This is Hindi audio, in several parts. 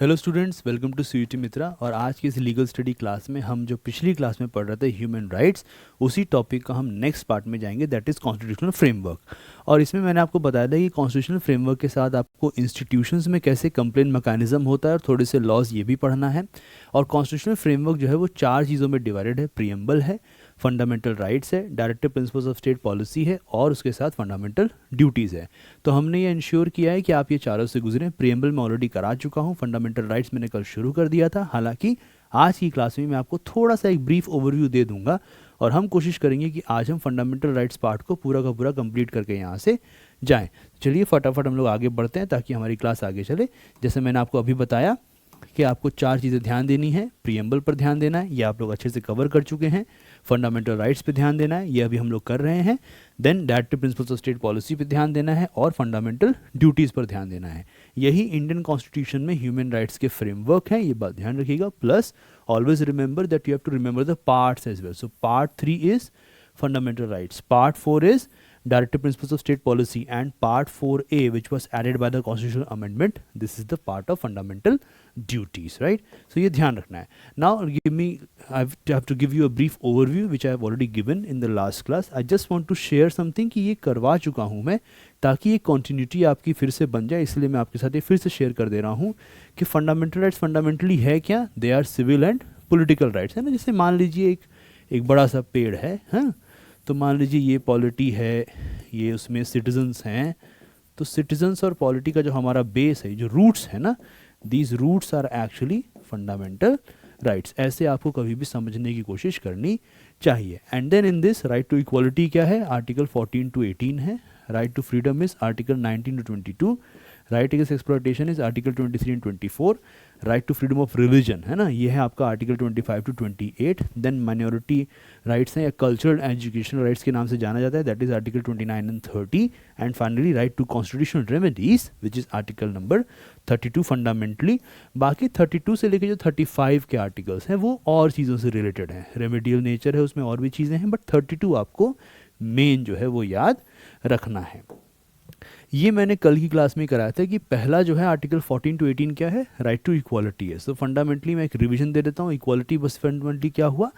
Hello students, welcome to CUET Mitra. और आज की इस लीगल स्टडी क्लास में हम जो पिछली क्लास में पढ़ रहे थे ह्यूमन राइट्स, उसी टॉपिक का हम नेक्स्ट पार्ट में जाएंगे, दैट इज़ कॉन्स्टिट्यूशनल फ्रेमवर्क। और इसमें मैंने आपको बताया था कि कॉन्स्टिट्यूशनल फ्रेमवर्क के साथ आपको इंस्टीट्यूशंस में कैसे कंप्लेंट मैकेनिज्म होता है और थोड़े से लॉज ये भी पढ़ना है। और कॉन्स्टिट्यूशनल फ्रेमवर्क जो है वो 4 चीज़ों में डिवाइडेड है। प्रीएम्बल है, फंडामेंटल राइट्स है, directive principles of state policy है और उसके साथ फंडामेंटल ड्यूटीज़ है। तो हमने ये इंश्योर किया है कि आप ये चारों से गुजरें। प्रीएम्बल में ऑलरेडी करा चुका हूँ, फंडामेंटल राइट्स मैंने कल शुरू कर दिया था। हालांकि आज की क्लास में मैं आपको थोड़ा सा एक ब्रीफ ओवरव्यू दे दूंगा और हम कोशिश करेंगे कि आज हम फंडामेंटल राइट्स पार्ट को पूरा का पूरा कंप्लीट करके यहाँ से जाएं। चलिए फटाफट हम लोग आगे बढ़ते हैं ताकि हमारी क्लास आगे चले। जैसे मैंने आपको अभी बताया कि आपको 4 चीज़ें ध्यान देनी है। प्रीएम्बल पर ध्यान देना है, ये आप लोग अच्छे से कवर कर चुके हैं। फंडामेंटल राइट्स पे ध्यान देना है, ये अभी हम लोग कर रहे हैं। Then directive principles of state policy पे ध्यान देना है और फंडामेंटल ड्यूटीज़ पर ध्यान देना है। यही इंडियन कॉन्स्टिट्यूशन में ह्यूमन राइट्स के फ्रेमवर्क है, ये बात ध्यान रखिएगा। Plus always remember that you have to remember the parts as well. So part 3 is fundamental rights, part 4 is directive principles of state policy, and part 4a which was added by the constitutional amendment, this is the part of fundamental duties, right? So ये ध्यान रखना है। Now give me, I have to give you a brief overview which I have already given in the last class. I just want to share something कि ये करवा चुका हूँ मैं, ताकि ये continuity आपकी फिर से बन जाए, इसलिए मैं आपके साथ ये फिर से शेयर कर दे रहा हूँ कि fundamental rights fundamentally है क्या। They are civil and political rights, है ना। जैसे मान लीजिए एक बड़ा सा पेड़ है, हाँ, तो मान लीजिए ये पॉलिटी है, ये उसमें सिटीजन्स हैं। तो सिटीजन्स और पॉलिटी का जो हमारा बेस है, जो रूट्स है ना, these roots are actually fundamental rights. ऐसे आपको कभी भी समझने की कोशिश करनी चाहिए। And then in this right to equality क्या है, आर्टिकल 14 to 18 है। Right to freedom is article 19 to 22। Right against exploitation is article 23 and 24। Right to freedom of religion है ना, ये है आपका article 25 to 28। Then minority rights हैं या कल्चरल एजुकेशनल राइट्स के नाम से जाना जाता है, that is article 29 and 30। And finally right to constitutional remedies which is article number 32 fundamentally. बाकी 32 से लेकर जो 35 के आर्टिकल्स हैं वो और चीज़ों से रिलेटेड हैं, रेमेडियल नेचर है उसमें, और भी चीज़ें हैं, बट 32 आपको मेन जो है वो याद रखना है। ये मैंने कल की क्लास में कराया था कि पहला जो है आर्टिकल 14 to 18 क्या है, राइट टू इक्वालिटी है। सो फंडामेंटली मैं एक रिवीजन दे देता हूँ। इक्वालिटी बस फंडामेंटली क्या हुआ,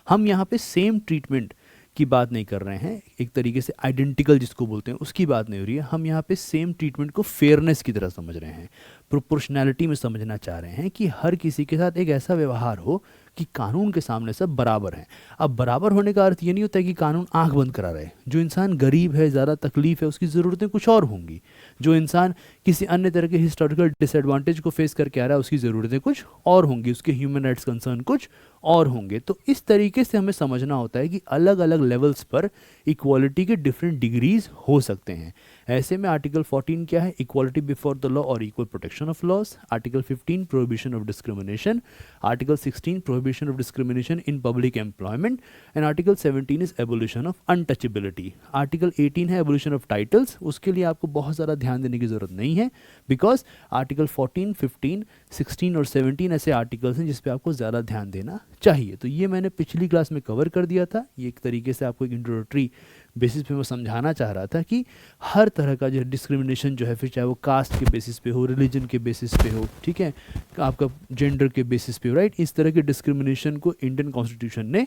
हम यहाँ पे सेम ट्रीटमेंट की बात नहीं कर रहे हैं, एक तरीके से आइडेंटिकल जिसको बोलते हैं उसकी बात नहीं हो रही है। हम यहाँ पे सेम ट्रीटमेंट को फेयरनेस की तरह समझ रहे हैं, प्रोपोर्शनैलिटी में समझना चाह रहे हैं कि हर किसी के साथ एक ऐसा व्यवहार हो कि कानून के सामने सब बराबर हैं। अब बराबर होने का अर्थ ये नहीं होता है कि कानून आंख बंद करा रहे। जो इंसान गरीब है, ज़्यादा तकलीफ है, उसकी ज़रूरतें कुछ और होंगी। जो इंसान किसी अन्य तरह के हिस्टोरिकल डिसएडवांटेज को फेस करके आ रहा है, उसकी ज़रूरतें कुछ और होंगी, उसके ह्यूमन राइट्स कंसर्न कुछ और होंगे। तो इस तरीके से हमें समझना होता है कि अलग अलग लेवल्स पर इक्वालिटी के डिफरेंट डिग्रीज हो सकते हैं। ऐसे में आर्टिकल 14 क्या है, इक्वालिटी बिफोर द लॉ और equal protection of laws. Article 15 prohibition of discrimination. Article 16 prohibition of discrimination in public employment. And article 17 is abolition of untouchability. Article 18 है एबोलिशन ऑफ टाइटल्स। उसके लिए आपको बहुत ज़्यादा ध्यान देने की जरूरत नहीं है, बिकॉज आर्टिकल 14, 15, 16 और 17 ऐसे आर्टिकल्स हैं जिस पे आपको ज़्यादा ध्यान देना चाहिए। तो ये मैंने पिछली क्लास में कवर कर दिया था। ये एक तरीके से आपको एक इंट्रोडक्टरी बेसिस पे मैं समझाना चाह रहा था कि हर तरह का जो डिस्क्रिमिनेशन जो है, फिर चाहे वो कास्ट के बेसिस पे हो, रिलीजन के बेसिस पे हो, ठीक है, आपका जेंडर के बेसिस पे हो, राइट, इस तरह के डिस्क्रिमिनेशन को इंडियन कॉन्स्टिट्यूशन ने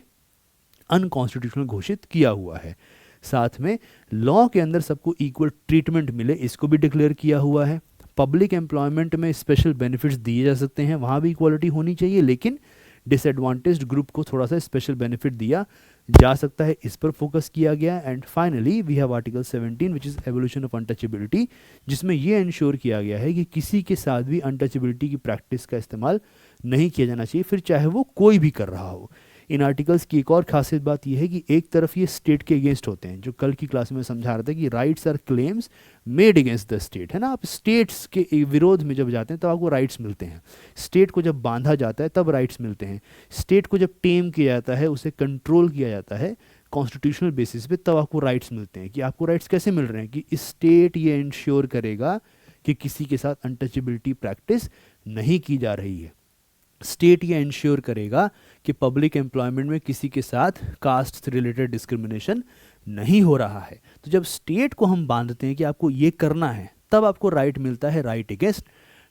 अनकॉन्स्टिट्यूशनल घोषित किया हुआ है। साथ में लॉ के अंदर सबको इक्वल ट्रीटमेंट मिले, इसको भी डिक्लेयर किया हुआ है। पब्लिक एम्प्लॉयमेंट में स्पेशल बेनिफिट्स दिए जा सकते हैं, वहाँ भी इक्वालिटी होनी चाहिए, लेकिन डिसएडवांटेज्ड ग्रुप को थोड़ा सा स्पेशल बेनिफिट दिया जा सकता है, इस पर फोकस किया गया। And finally we have article 17 which is evolution of untouchability, जिसमें यह इंश्योर किया गया है कि किसी के साथ भी अनटचेबिलिटी की प्रैक्टिस का इस्तेमाल नहीं किया जाना चाहिए, फिर चाहे वो कोई भी कर रहा हो। इन आर्टिकल्स की एक और खासियत बात यह है कि एक तरफ ये स्टेट के अगेंस्ट होते हैं, जो कल की क्लास में समझा रहा था कि rights are claims made against the state, है ना। आप स्टेट्स के विरोध में जब जाते हैं तब आपको राइट्स मिलते हैं। स्टेट को जब बांधा जाता है तब राइट्स मिलते हैं। स्टेट को जब टेम किया जाता है, उसे कंट्रोल किया जाता है कॉन्स्टिट्यूशनल बेसिस पे, तब आपको राइट्स मिलते हैं। कि आपको राइट्स कैसे मिल रहे हैं, कि स्टेट ये इंश्योर करेगा कि किसी के साथ अनटचेबिलिटी प्रैक्टिस नहीं की जा रही है। स्टेट ये इंश्योर करेगा कि पब्लिक एम्प्लॉयमेंट में किसी के साथ कास्ट से रिलेटेड डिस्क्रिमिनेशन नहीं हो रहा है। तो जब स्टेट को हम बांधते हैं कि आपको ये करना है, तब आपको राइट मिलता है, राइट अगेंस्ट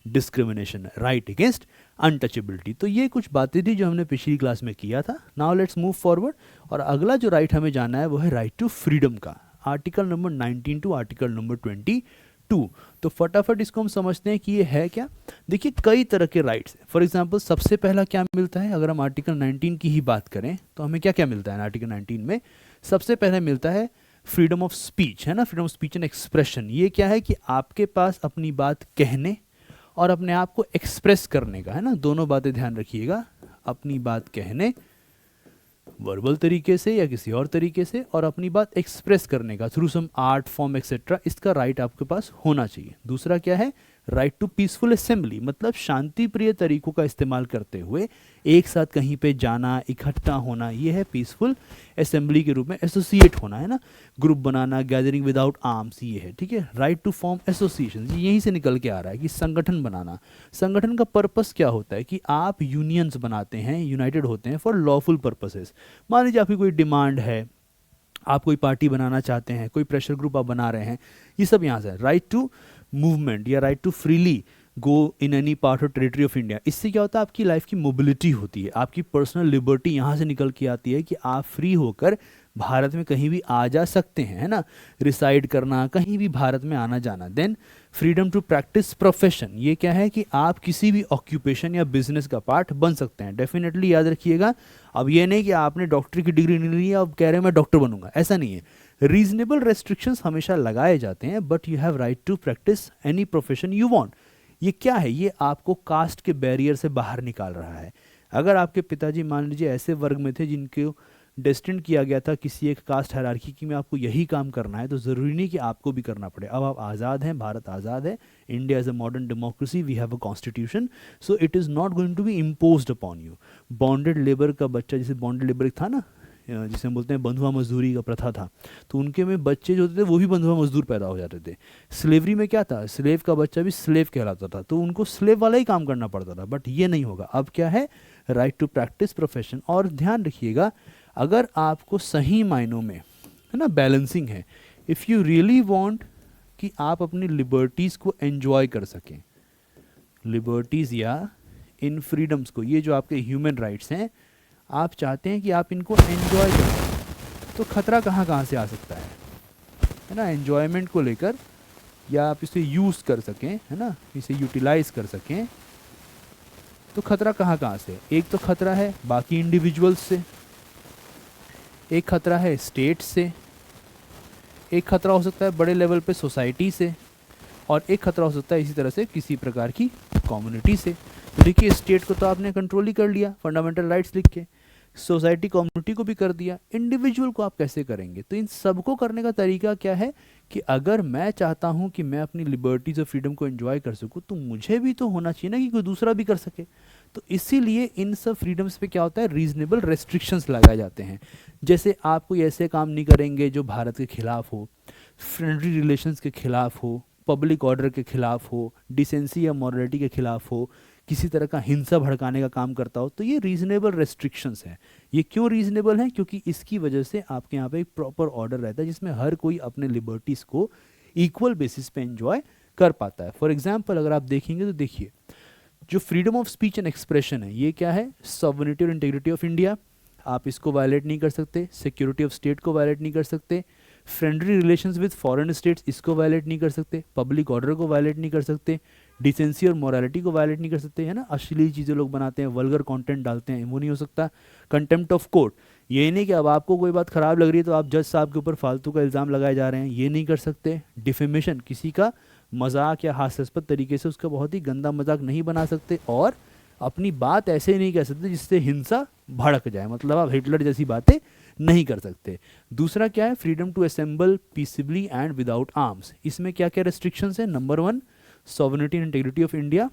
डिस्क्रिमिनेशन है, राइट अगेंस्ट अनटचेबिलिटी। तो ये कुछ बातें थी जो हमने पिछली क्लास में किया था। नाउ लेट्स मूव फॉरवर्ड, और अगला जो राइट हमें जाना है वो है राइट टू फ्रीडम का, article number 19 to article number 22। तो फटाफट इसको हम समझते हैं कि ये है क्या। देखिए कई तरह के राइट्स हैं। फॉर एग्जांपल सबसे पहला क्या मिलता है, अगर हम आर्टिकल 19 की ही बात करें तो हमें क्या क्या मिलता है आर्टिकल 19 में। सबसे पहले मिलता है फ्रीडम ऑफ स्पीच, है ना, freedom of speech and expression. ये क्या है कि आपके पास अपनी बात कहने और अपने आप को एक्सप्रेस करने का, है ना, दोनों बातें ध्यान रखिएगा, अपनी बात कहने वर्बल तरीके से या किसी और तरीके से, और अपनी बात एक्सप्रेस करने का through some art form etcetera, इसका राइट आपके पास होना चाहिए। दूसरा क्या है, राइट टू पीसफुल असेंबली, मतलब शांति प्रिय तरीकों का इस्तेमाल करते हुए एक साथ कहीं पे जाना, इकट्ठा होना, ये है पीसफुल असेंबली के रूप में एसोसिएट होना, है ना, ग्रुप बनाना, गैदरिंग विदाउट आर्म्स, ये है, ठीक है। राइट टू फॉर्म एसोसिएशन, यहीं से निकल के आ रहा है कि संगठन बनाना। संगठन का पर्पस क्या होता है कि आप यूनियंस बनाते हैं, यूनाइटेड होते हैं फॉर लॉफुल पर्पसेस। मान लीजिए आपकी कोई डिमांड है, आप कोई पार्टी बनाना चाहते हैं, कोई प्रेशर ग्रुप आप बना रहे हैं, ये सब यहाँ से। राइट टू मूवमेंट या right to freely go in any part of territory of India, इससे क्या होता है आपकी लाइफ की मोबिलिटी होती है, आपकी पर्सनल लिबर्टी यहाँ से निकल के आती है कि आप फ्री होकर भारत में कहीं भी आ जा सकते हैं, है ना, रिसाइड करना, कहीं भी भारत में आना जाना। Then freedom to practise profession, ये क्या है कि आप किसी भी ऑक्यूपेशन या बिजनेस का पार्ट बन सकते हैं। डेफिनेटली याद रखिएगा, अब ये नहीं कि आपने डॉक्टर की डिग्री नहीं ली है अब कह रहे हैं मैं डॉक्टर बनूंगा, ऐसा नहीं है। रीजनेबल रेस्ट्रिक्शंस हमेशा लगाए जाते हैं, but you have right to practise any profession you want. ये क्या है, ये आपको कास्ट के बैरियर से बाहर निकाल रहा है। अगर आपके पिताजी मान लीजिए ऐसे वर्ग में थे जिनको डेस्टिन्ड किया गया था किसी एक कास्ट हायरार्की की में आपको यही काम करना है, तो ज़रूरी नहीं कि आपको भी करना पड़े। अब आप आज़ाद हैं, भारत आज़ाद है, India is a modern democracy, we have a constitution, so it is not going to be imposed upon you. Bonded labour का बच्चा, जैसे बॉन्डेड लेबर था ना, जिसे हम बोलते हैं बंधुआ मजदूरी का प्रथा था, तो उनके में बच्चे जो होते थे वो भी बंधुआ मजदूर पैदा हो जाते थे। स्लेवरी में क्या था, स्लेव का बच्चा भी स्लेव कहलाता था, तो उनको स्लेव वाला ही काम करना पड़ता था। बट ये नहीं होगा, अब क्या है, राइट टू प्रैक्टिस प्रोफेशन। और ध्यान रखिएगा, अगर आपको सही मायनों में, है ना, बैलेंसिंग है, इफ़ यू रियली वांट कि आप अपनी लिबर्टीज़ को एंजॉय कर सकें, लिबर्टीज़ या इन फ्रीडम्स को, ये जो आपके ह्यूमन राइट्स हैं, आप चाहते हैं कि आप इनको एंजॉय करें, तो खतरा कहाँ कहाँ से आ सकता है ना, एंजॉयमेंट को लेकर, या आप इसे यूज़ कर सकें, है ना, इसे यूटिलाइज कर सकें, तो खतरा कहाँ कहाँ से। एक तो खतरा है बाकी इंडिविजुअल्स से, एक खतरा है स्टेट से, एक खतरा हो सकता है बड़े लेवल पे सोसाइटी से, और एक खतरा हो सकता है इसी तरह से किसी प्रकार की कम्युनिटी से। तो देखिए, स्टेट को तो आपने कंट्रोल ही कर लिया फंडामेंटल राइट्स लिख के, सोसाइटी कम्युनिटी को भी कर दिया, इंडिविजुअल को आप कैसे करेंगे। तो इन सबको करने का तरीका क्या है कि अगर मैं चाहता हूं कि मैं अपनी लिबर्टीज़ और फ्रीडम को एंजॉय कर सकूं, तो मुझे भी तो होना चाहिए ना कि कोई दूसरा भी कर सके। तो इसीलिए इन सब फ्रीडम्स पे क्या होता है, रीजनेबल रेस्ट्रिक्शंस लगाए जाते हैं। जैसे आप कोई ऐसे काम नहीं करेंगे जो भारत के खिलाफ हो, फ्रेंडली रिलेशंस के खिलाफ हो, पब्लिक ऑर्डर के खिलाफ हो, डिसेंसी या मॉरलिटी के खिलाफ हो, किसी तरह का हिंसा भड़काने का काम करता हो, तो ये रीजनेबल रेस्ट्रिक्शंस हैं। ये क्यों रीजनेबल हैं, क्योंकि इसकी वजह से आपके यहाँ पे एक प्रॉपर ऑर्डर रहता है जिसमें हर कोई अपने लिबर्टीज़ को इक्वल बेसिस पे एंजॉय कर पाता है। फॉर एग्जाम्पल अगर आप देखेंगे तो देखिए, जो freedom of speech and expression है, ये क्या है, सॉवरेनिटी और इंटीग्रिटी ऑफ इंडिया, आप इसको वायलेट नहीं कर सकते। सिक्योरिटी ऑफ स्टेट को वायलेट नहीं कर सकते। Friendly relations with foreign states, इसको वायलेट नहीं कर सकते। पब्लिक ऑर्डर को वायलेट नहीं कर सकते। डिसेंसी और मोरालिटी को वायलेट नहीं कर सकते, है ना, अश्लील चीज़ें लोग बनाते हैं, वल्गर कंटेंट डालते हैं, वो नहीं हो सकता। कंटेम्प्ट ऑफ कोर्ट, ये नहीं कि अब आपको कोई बात खराब लग रही है तो आप जज साहब के ऊपर फालतू का इल्ज़ाम लगाए जा रहे हैं, ये नहीं कर सकते। डिफेमेशन, किसी का मजाक या हास्यास्पद तरीके से उसका बहुत ही गंदा मजाक नहीं बना सकते। और अपनी बात ऐसे ही नहीं कह सकते जिससे हिंसा भड़क जाए, मतलब आप हिटलर जैसी बातें नहीं कर सकते। दूसरा क्या है, freedom to assemble peacefully and without arms. इसमें क्या क्या रेस्ट्रिक्शंस है, number 1 sovereignty and integrity of India,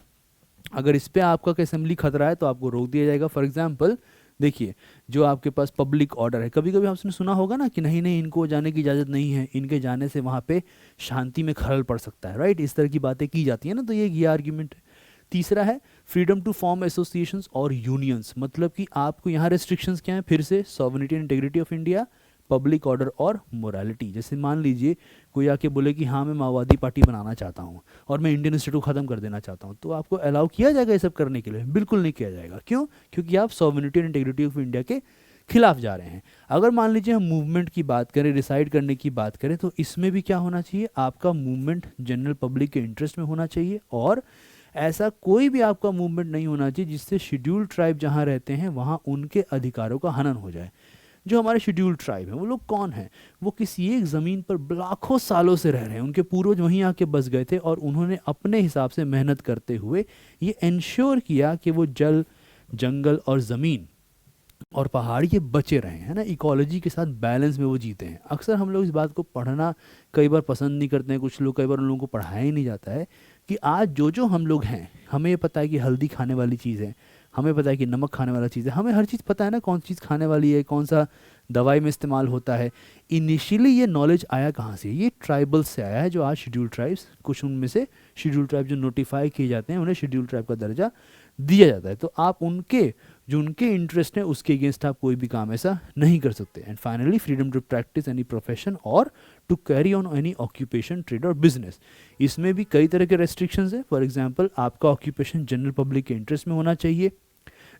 अगर इस पे आपका असेंबली खतरा है तो आपको रोक दिया जाएगा। फॉर एग्जांपल देखिए, जो आपके पास पब्लिक ऑर्डर है, कभी कभी आपने सुना होगा ना कि नहीं नहीं इनको जाने की इजाज़त नहीं है, इनके जाने से वहाँ पे शांति में खलल पड़ सकता है, राइट, इस तरह की बातें की जाती है ना, तो ये आर्ग्यूमेंट है। तीसरा है फ्रीडम टू फॉर्म एसोसिएशंस और यूनियंस, मतलब कि आपको यहाँ रेस्ट्रिक्शंस क्या है, फिर से sovereignty and integrity of India, public order और मोरालिटी। जैसे मान लीजिए कोई आके बोले कि हाँ मैं माओवादी पार्टी बनाना चाहता हूँ और मैं इंडियन स्टेट को ख़त्म कर देना चाहता हूँ, तो आपको अलाउ किया जाएगा ये सब करने के लिए? बिल्कुल नहीं किया जाएगा। क्यों? क्योंकि आप sovereignty and integrity of India के खिलाफ जा रहे हैं। अगर मान लीजिए हम मूवमेंट की बात करें, डिसाइड करने की बात करें, तो इसमें भी क्या होना चाहिए, आपका मूवमेंट जनरल पब्लिक के इंटरेस्ट में होना चाहिए, और ऐसा कोई भी आपका मूवमेंट नहीं होना चाहिए जिससे शेड्यूल्ड ट्राइब जहाँ रहते हैं वहाँ उनके अधिकारों का हनन हो जाए। जो हमारे शेड्यूल्ड ट्राइब हैं वो लोग कौन हैं? वो किसी एक ज़मीन पर लाखों सालों से रह रहे हैं, उनके पूर्वज वहीं आके बस गए थे और उन्होंने अपने हिसाब से मेहनत करते हुए ये इंश्योर किया कि वो जल, जंगल और ज़मीन और पहाड़ ये बचे रहे हैं ना, इकोलॉजी के साथ बैलेंस में वो जीते हैं। अक्सर हम लोग इस बात को पढ़ना कई बार पसंद नहीं करते हैं, कुछ लोग, कई बार उन लोगों को पढ़ाया ही नहीं जाता है कि आज जो हम लोग हैं, हमें ये पता है कि हल्दी खाने वाली चीज़ है, हमें पता है कि नमक खाने वाला चीज़ है, हमें हर चीज़ पता है ना, कौन चीज़ खाने वाली है, कौन सा दवाई में इस्तेमाल होता है। इनिशियली ये नॉलेज आया कहाँ से? ये ट्राइबल्स से आया है, जो आज शेड्यूल ट्राइब्स, कुछ उनमें से शेड्यूल ट्राइब जो नोटिफाई किए जाते हैं उन्हें शेड्यूल ट्राइब का दर्जा दिया जाता है। तो आप उनके जो उनके इंटरेस्ट हैं उसके अगेंस्ट आप कोई भी काम ऐसा नहीं कर सकते। And finally freedom to practise any profession और to carry on any occupation, trade और बिजनेस। इसमें भी कई तरह के रेस्ट्रिक्शंस हैं। फॉर एग्जांपल, आपका ऑक्यूपेशन जनरल पब्लिक के इंटरेस्ट में होना चाहिए,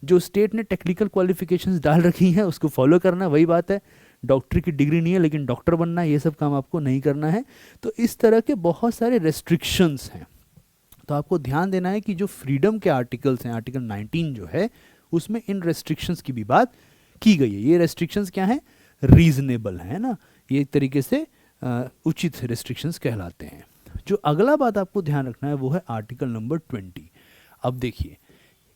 जो स्टेट ने टेक्निकल क्वालिफिकेशंस डाल रखी हैं उसको फॉलो करना। वही बात है, डॉक्टर की डिग्री नहीं है लेकिन डॉक्टर बनना है, ये सब काम आपको नहीं करना है। तो इस तरह के बहुत सारे रेस्ट्रिक्शंस हैं। तो आपको ध्यान देना है कि जो फ्रीडम के आर्टिकल्स हैं, आर्टिकल 19 जो है, उसमें इन रेस्ट्रिक्शंस की भी बात की गई है। ये रेस्ट्रिक्शंस क्या हैं? रीजनेबल है ना, ये एक तरीके से उचित रेस्ट्रिक्शंस कहलाते हैं। जो अगला बात आपको ध्यान रखना है वो है आर्टिकल नंबर 20। अब देखिए,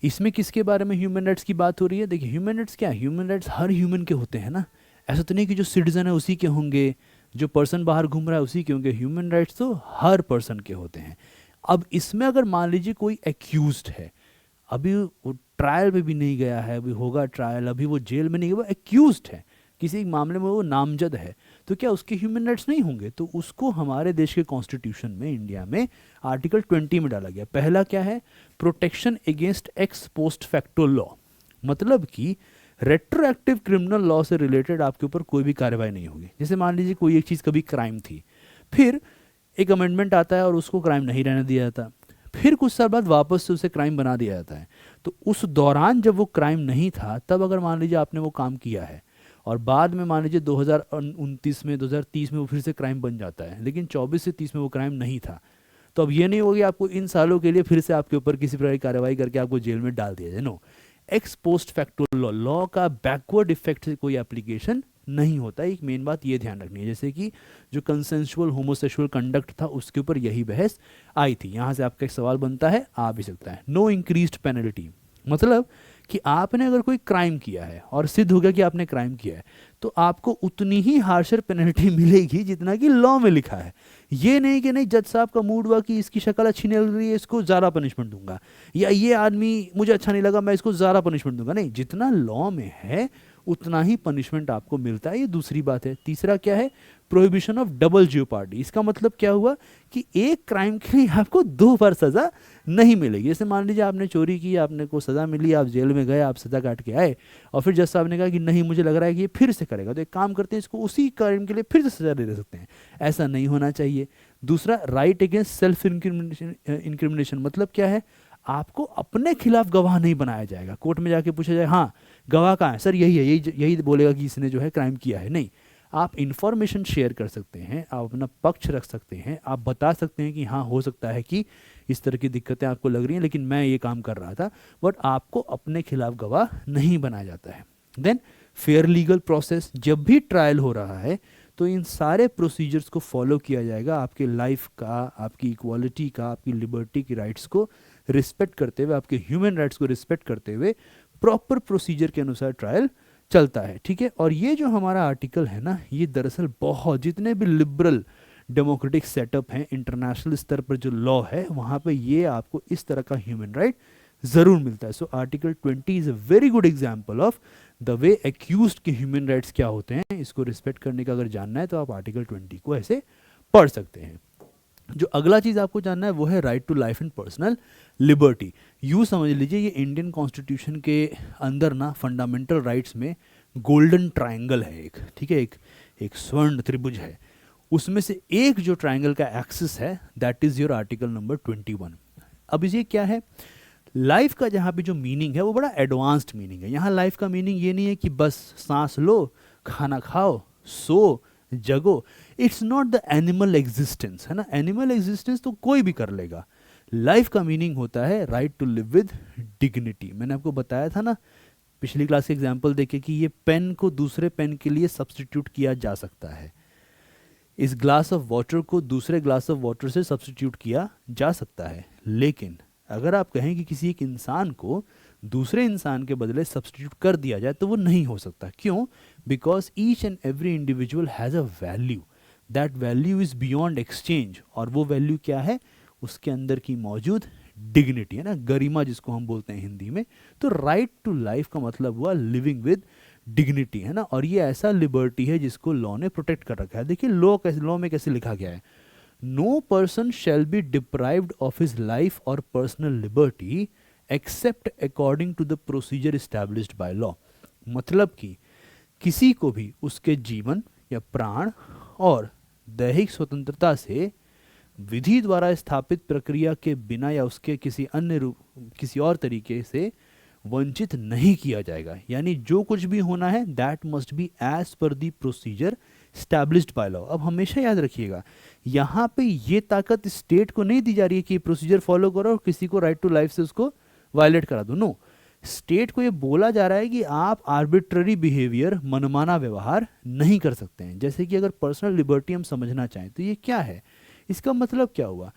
इसमें किसके बारे में ह्यूमन राइट्स की बात हो रही है? देखिए, ह्यूमन राइट्स क्या है? ह्यूमन राइट्स हर ह्यूमन के होते हैं ना, ऐसा तो नहीं कि जो सिटीजन है उसी के होंगे, जो पर्सन बाहर घूम रहा है उसी के होंगे। ह्यूमन राइट्स तो हर पर्सन के होते हैं। अब इसमें अगर मान लीजिए कोई एक्यूज्ड है, अभी वो ट्रायल में भी नहीं गया है, अभी होगा ट्रायल, अभी वो जेल में नहीं गया, वो एक्यूज्ड है, किसी एक मामले में वो नामजद है, तो क्या उसके ह्यूमन राइट्स नहीं होंगे? तो उसको हमारे देश के कॉन्स्टिट्यूशन में, इंडिया में, आर्टिकल 20 में डाला गया। पहला क्या है? Protection against x post facto law, मतलब कि रेट्रोएक्टिव क्रिमिनल लॉ से रिलेटेड आपके ऊपर कोई भी कार्रवाई नहीं होगी। जैसे मान लीजिए कोई एक चीज़ कभी क्राइम थी, फिर एक अमेंडमेंट आता है और उसको क्राइम नहीं रहने दिया जाता, फिर कुछ साल बाद वापस से उसे क्राइम बना दिया जाता है। तो उस दौरान जब वो क्राइम नहीं था, तब अगर मान लीजिए आपने वो काम किया है और बाद में मान लीजिए 2029 में, 2030 में वो फिर से क्राइम बन जाता है, लेकिन 24 से 30 में वो क्राइम नहीं था, तो अब ये नहीं होगी आपको इन सालों के लिए फिर से आपके ऊपर किसी प्रकार की कार्रवाई करके आपको जेल में डाल दिया जाए। No, ex post facto law का बैकवर्ड इफेक्ट से कोई एप्लीकेशन नहीं होता। एक मेन बात ये ध्यान रखनी है, जैसे कि जो कंसेंशुअल होमोसेक्सुअल कंडक्ट था उसके ऊपर यही बहस आई थी। यहाँ से आपका एक सवाल बनता है, आ भी सकता है। नो इंक्रीज्ड पेनल्टी, मतलब कि आपने अगर कोई क्राइम किया है और सिद्ध हो गया कि आपने क्राइम किया है, तो आपको उतनी ही हार्शर पेनल्टी मिलेगी जितना कि लॉ में लिखा है। ये नहीं कि नहीं जज साहब का मूड हुआ कि इसकी शक्ल अच्छी नहीं लग रही है, इसको ज़्यादा पनिशमेंट दूंगा, या ये आदमी मुझे अच्छा नहीं लगा मैं इसको ज़्यादा पनिशमेंट दूंगा। नहीं, जितना लॉ में है उतना ही पनिशमेंट आपको मिलता है। ये दूसरी बात है। तीसरा क्या है? Prohibition of double jeopardy. इसका मतलब क्या हुआ कि एक क्राइम के लिए आपको 2 बार सज़ा नहीं मिलेगी। जैसे मान लीजिए आपने चोरी की, आपने को सज़ा मिली, आप जेल में गए, आप सज़ा काट के आए, और फिर जज साहब ने कहा कि नहीं मुझे लग रहा है कि ये फिर से करेगा, तो एक काम करते हैं इसको उसी क्राइम के लिए फिर से सज़ा दे सकते हैं। ऐसा नहीं होना चाहिए। दूसरा, राइट अगेंस्ट सेल्फ इंक्रिमिनेशन, मतलब क्या है? आपको अपने खिलाफ गवाह नहीं बनाया जाएगा। कोर्ट में जाके पूछा जाए हाँ गवाह कहाँ है, सर यही है, यही बोलेगा कि इसने जो है क्राइम किया है। नहीं, आप इंफॉर्मेशन शेयर कर सकते हैं, आप अपना पक्ष रख सकते हैं, आप बता सकते हैं कि हाँ हो सकता है कि इस तरह की दिक्कतें आपको लग रही हैं लेकिन मैं ये काम कर रहा था, बट आपको अपने खिलाफ गवाह नहीं बनाया जाता है। देन फेयर लीगल प्रोसेस, जब भी ट्रायल हो रहा है तो इन सारे प्रोसीजर्स को फॉलो किया जाएगा, आपके लाइफ का, आपकी इक्वालिटी का, आपकी लिबर्टी की राइट्स को रिस्पेक्ट करते हुए, आपके ह्यूमन राइट्स को रिस्पेक्ट करते हुए प्रॉपर प्रोसीजर के अनुसार ट्रायल चलता है। ठीक है, और ये जो हमारा आर्टिकल है ना, ये दरअसल बहुत, जितने भी लिबरल डेमोक्रेटिक सेटअप हैं इंटरनेशनल स्तर पर जो लॉ है वहाँ पे ये आपको इस तरह का ह्यूमन राइट ज़रूर मिलता है। So article 20 is a very good example of the way accused के ह्यूमन राइट्स क्या होते हैं। इसको रिस्पेक्ट करने का अगर जानना है तो आप आर्टिकल 20 को ऐसे पढ़ सकते हैं। जो अगला चीज़ आपको जानना है वो है right to life and personal liberty. यूँ समझ लीजिए ये इंडियन कॉन्स्टिट्यूशन के अंदर ना फंडामेंटल राइट्स में गोल्डन ट्रायंगल है एक, ठीक है, एक स्वर्ण त्रिभुज है। उसमें से एक जो ट्राइंगल का एक्सिस है that is your article number 21। अब ये क्या है, लाइफ का जहाँ पे जो मीनिंग है वो बड़ा एडवांस्ड मीनिंग है। यहाँ लाइफ का मीनिंग ये नहीं है कि बस सांस लो, खाना खाओ, सो, जगो। It's not the animal existence, है ना, एनिमल एग्जिस्टेंस तो कोई भी कर लेगा। लाइफ का मीनिंग होता है right to live with dignity. मैंने आपको बताया था ना पिछली क्लास के एग्जाम्पल देखे कि ये पेन को दूसरे पेन के लिए सब्सटीट्यूट किया जा सकता है, इस ग्लास ऑफ वाटर को दूसरे ग्लास ऑफ वाटर से सब्सटीट्यूट किया जा सकता है। लेकिन अगर आप कहें कि किसी एक इंसान को दूसरे इंसान के बदले सब्सटीट्यूट कर दिया जाए तो वो नहीं हो सकता। क्यों? Because each and every individual has a value, that value is beyond exchange. और वो वैल्यू क्या है? उसके अंदर की मौजूद डिग्निटी, है ना, गरिमा जिसको हम बोलते हैं हिंदी में। तो राइट टू लाइफ का मतलब हुआ लिविंग विद डिग्निटी, है ना। और ये ऐसा लिबर्टी है जिसको लॉ ने प्रोटेक्ट कर रखा है। देखिए लॉ में कैसे लिखा गया है, no person shall be deprived of his life और personal liberty except according to the procedure established by law. मतलब कि किसी को भी उसके जीवन या प्राण और दैहिक स्वतंत्रता से विधि द्वारा स्थापित प्रक्रिया के बिना या उसके किसी अन्य रूप किसी और तरीके से वंचित नहीं किया जाएगा। यानी जो कुछ भी होना है that must be as per the procedure established by law. अब हमेशा याद रखिएगा यहाँ पे ये ताकत स्टेट को नहीं दी जा रही है कि प्रोसीजर फॉलो करो और किसी को राइट टू लाइफ से उसको वायलेट करा दो। नो, स्टेट को ये बोला जा रहा है कि आप आर्बिट्ररी बिहेवियर, मनमाना व्यवहार नहीं कर सकते हैं। जैसे कि अगर पर्सनल लिबर्टी हम समझना चाहें तो ये क्या है, इसका मतलब क्या हुआ?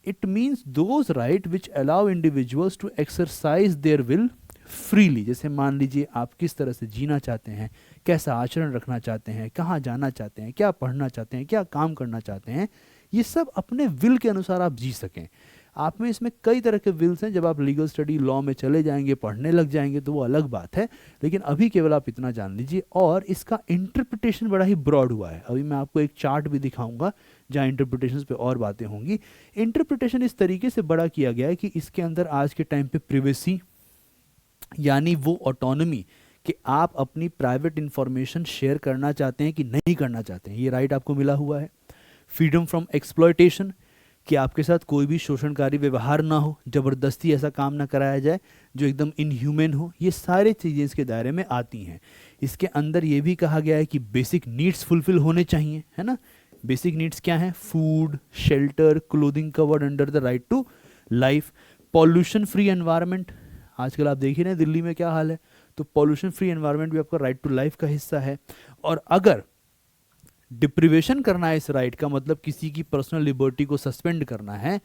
It means those rights which allow individuals to exercise their will freely. जैसे मान लीजिए आप किस तरह से जीना चाहते हैं, कैसा आचरण रखना चाहते हैं, कहाँ जाना चाहते हैं, क्या पढ़ना चाहते हैं, क्या काम करना चाहते हैं, ये सब अपने विल के अनुसार आप जी सकें। आप में इसमें कई तरह के विल्स हैं। जब आप लीगल स्टडी लॉ में चले जाएंगे, पढ़ने लग जाएंगे तो वो अलग बात है, लेकिन अभी केवल आप इतना जान लीजिए। और इसका इंटरप्रिटेशन बड़ा ही ब्रॉड हुआ है। अभी मैं आपको एक चार्ट भी दिखाऊंगा जहाँ इंटरप्रिटेशन पे और बातें होंगी। इंटरप्रिटेशन इस तरीके से बड़ा किया गया है कि इसके अंदर आज के टाइम पे प्रिवेसी यानी वो ऑटोनॉमी कि आप अपनी प्राइवेट इंफॉर्मेशन शेयर करना चाहते हैं कि नहीं करना चाहते हैं, ये राइट आपको मिला हुआ है। फ्रीडम फ्रॉम एक्सप्लॉयटेशन कि आपके साथ कोई भी शोषणकारी व्यवहार ना हो, ज़बरदस्ती ऐसा काम ना कराया जाए जो एकदम इनह्यूमन हो, ये सारी चीज़ें इसके दायरे में आती हैं। इसके अंदर ये भी कहा गया है कि बेसिक नीड्स फुलफिल होने चाहिए, है ना। बेसिक नीड्स क्या है? Food, shelter, clothing covered under the right to life. Pollution free environment, आजकल आप देखिए ना दिल्ली में क्या हाल है, तो पॉल्यूशन फ्री एनवायरनमेंट भी आपका राइट टू लाइफ का हिस्सा है। और अगर डिप्रिवेशन करना है इस राइट का, मतलब किसी की पर्सनल लिबर्टी को सस्पेंड करना है,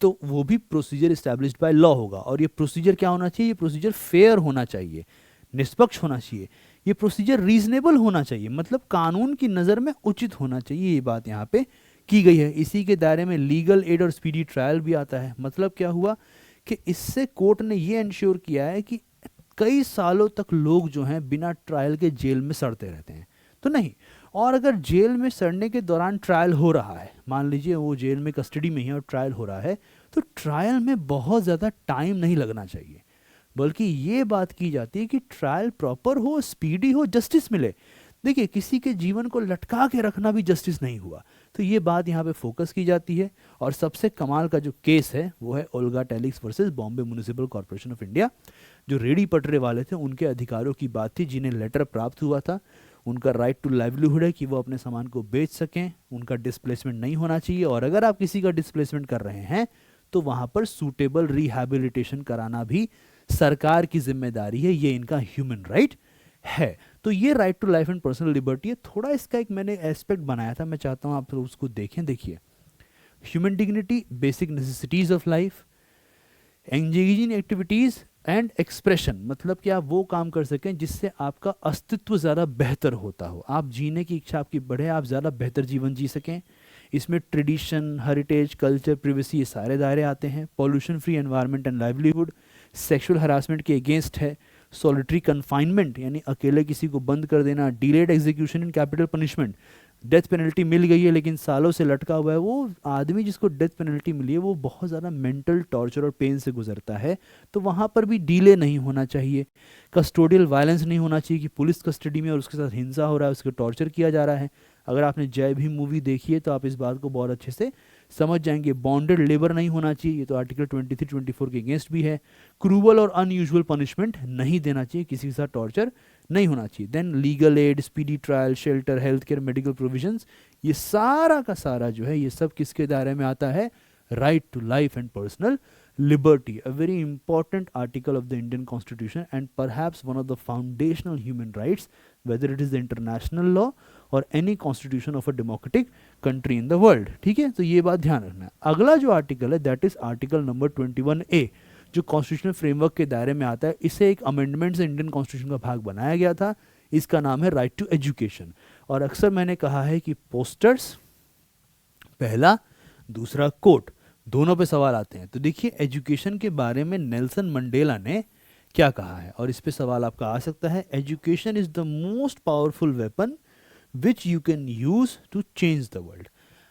तो वो भी प्रोसीजर इस्टेब्लिश्ड बाय लॉ होगा। और ये प्रोसीजर क्या होना चाहिए? ये प्रोसीजर फेयर होना चाहिए, निष्पक्ष होना चाहिए, ये प्रोसीजर रीजनेबल होना चाहिए, मतलब कानून की नज़र में उचित होना चाहिए। ये बात यहाँ पे की गई है। इसी के दायरे में लीगल एड और स्पीडी ट्रायल भी आता है। मतलब क्या हुआ कि इससे कोर्ट ने ये इंश्योर किया है कि कई सालों तक लोग जो हैं बिना ट्रायल के जेल में सड़ते रहते हैं तो नहीं। और अगर जेल में सड़ने के दौरान ट्रायल हो रहा है, मान लीजिए वो जेल में कस्टडी में है और ट्रायल हो रहा है, तो ट्रायल में बहुत ज़्यादा टाइम नहीं लगना चाहिए, बल्कि ये बात की जाती है कि ट्रायल प्रॉपर हो, स्पीडी हो, जस्टिस मिले। देखिए किसी के जीवन को लटका के रखना भी जस्टिस नहीं हुआ, तो ये बात यहाँ पे फोकस की जाती है। और सबसे कमाल का जो केस है वो है Olga Tellis versus Bombay municipal corporation of India. जो रेडी पटरे वाले थे उनके अधिकारों की बात थी, जिन्हें लेटर प्राप्त हुआ था। उनका राइट टू लाइवलीहुड है कि वो अपने सामान को बेच सकें, उनका डिस्प्लेसमेंट नहीं होना चाहिए। और अगर आप किसी का डिस्प्लेसमेंट कर रहे हैं तो वहाँ पर सूटेबल रिहैबिलिटेशन कराना भी सरकार की जिम्मेदारी है, ये इनका ह्यूमन राइट है। तो ये right to life and personal liberty है। थोड़ा इसका एक मैंने एस्पेक्ट बनाया था, मैं चाहता हूँ आप उसको देखें। देखिए, human dignity, basic necessities of life, engaging activities and expression, मतलब कि आप वो काम कर सकें जिससे आपका अस्तित्व ज़्यादा बेहतर होता हो, आप जीने की इच्छा आपकी बढ़े, आप ज़्यादा बेहतर जीवन जी सकें। इसमें ट्रेडिशन, हेरिटेज, कल्चर, प्रिवेसी, ये सारे दायरे आते हैं। Pollution free environment and livelihood, sexual harassment के अगेंस्ट है। सॉलिटरी कन्फाइनमेंट यानी अकेले किसी को बंद कर देना। Delayed execution in capital punishment, death penalty मिल गई है लेकिन सालों से लटका हुआ है, वो आदमी जिसको डेथ पेनल्टी मिली है वो बहुत ज़्यादा मेंटल टॉर्चर और पेन से गुजरता है, तो वहाँ पर भी डिले नहीं होना चाहिए। कस्टोडियल वायलेंस नहीं होना चाहिए कि पुलिस कस्टडी में और उसके साथ हिंसा हो रहा है, उसको टॉर्चर किया जा रहा है। अगर आपने जय भीम मूवी देखी है तो आप इस बात को बहुत अच्छे से समझ जाएंगे। बॉन्डेड लेबर नहीं होना चाहिए, ये तो आर्टिकल 23 24 के अगेंस्ट भी है। क्रूवल और अनयूजुअल पनिशमेंट नहीं देना चाहिए, किसी के साथ टॉर्चर नहीं होना चाहिए। Then legal aid, speedy trial, shelter, health care, medical provisions, ये सारा का सारा जो है ये सब किसके दायरे में आता है? Right to life and personal liberty, a very important article of the Indian Constitution and perhaps one of the foundational human rights, whether it is the international law or any constitution of a democratic country in the world। ठीक है, तो ये बात ध्यान रखना है। अगला जो आर्टिकल है that is article number 21A, जो कॉन्स्टिट्यूशनल फ्रेमवर्क के दायरे में आता है। इसे एक अमेंडमेंट से इंडियन कॉन्स्टिट्यूशन का भाग बनाया गया था। इसका नाम है राइट टू एजुकेशन। और अक्सर मैंने कहा है कि पोस्टर्स पहला, दूसरा कोट, दोनों पे सवाल आते हैं। तो देखिए एजुकेशन के बारे में नेल्सन मंडेला ने क्या कहा है, और इस पे सवाल आपका आ सकता है। Education is the most powerful weapon which you can use to change the world.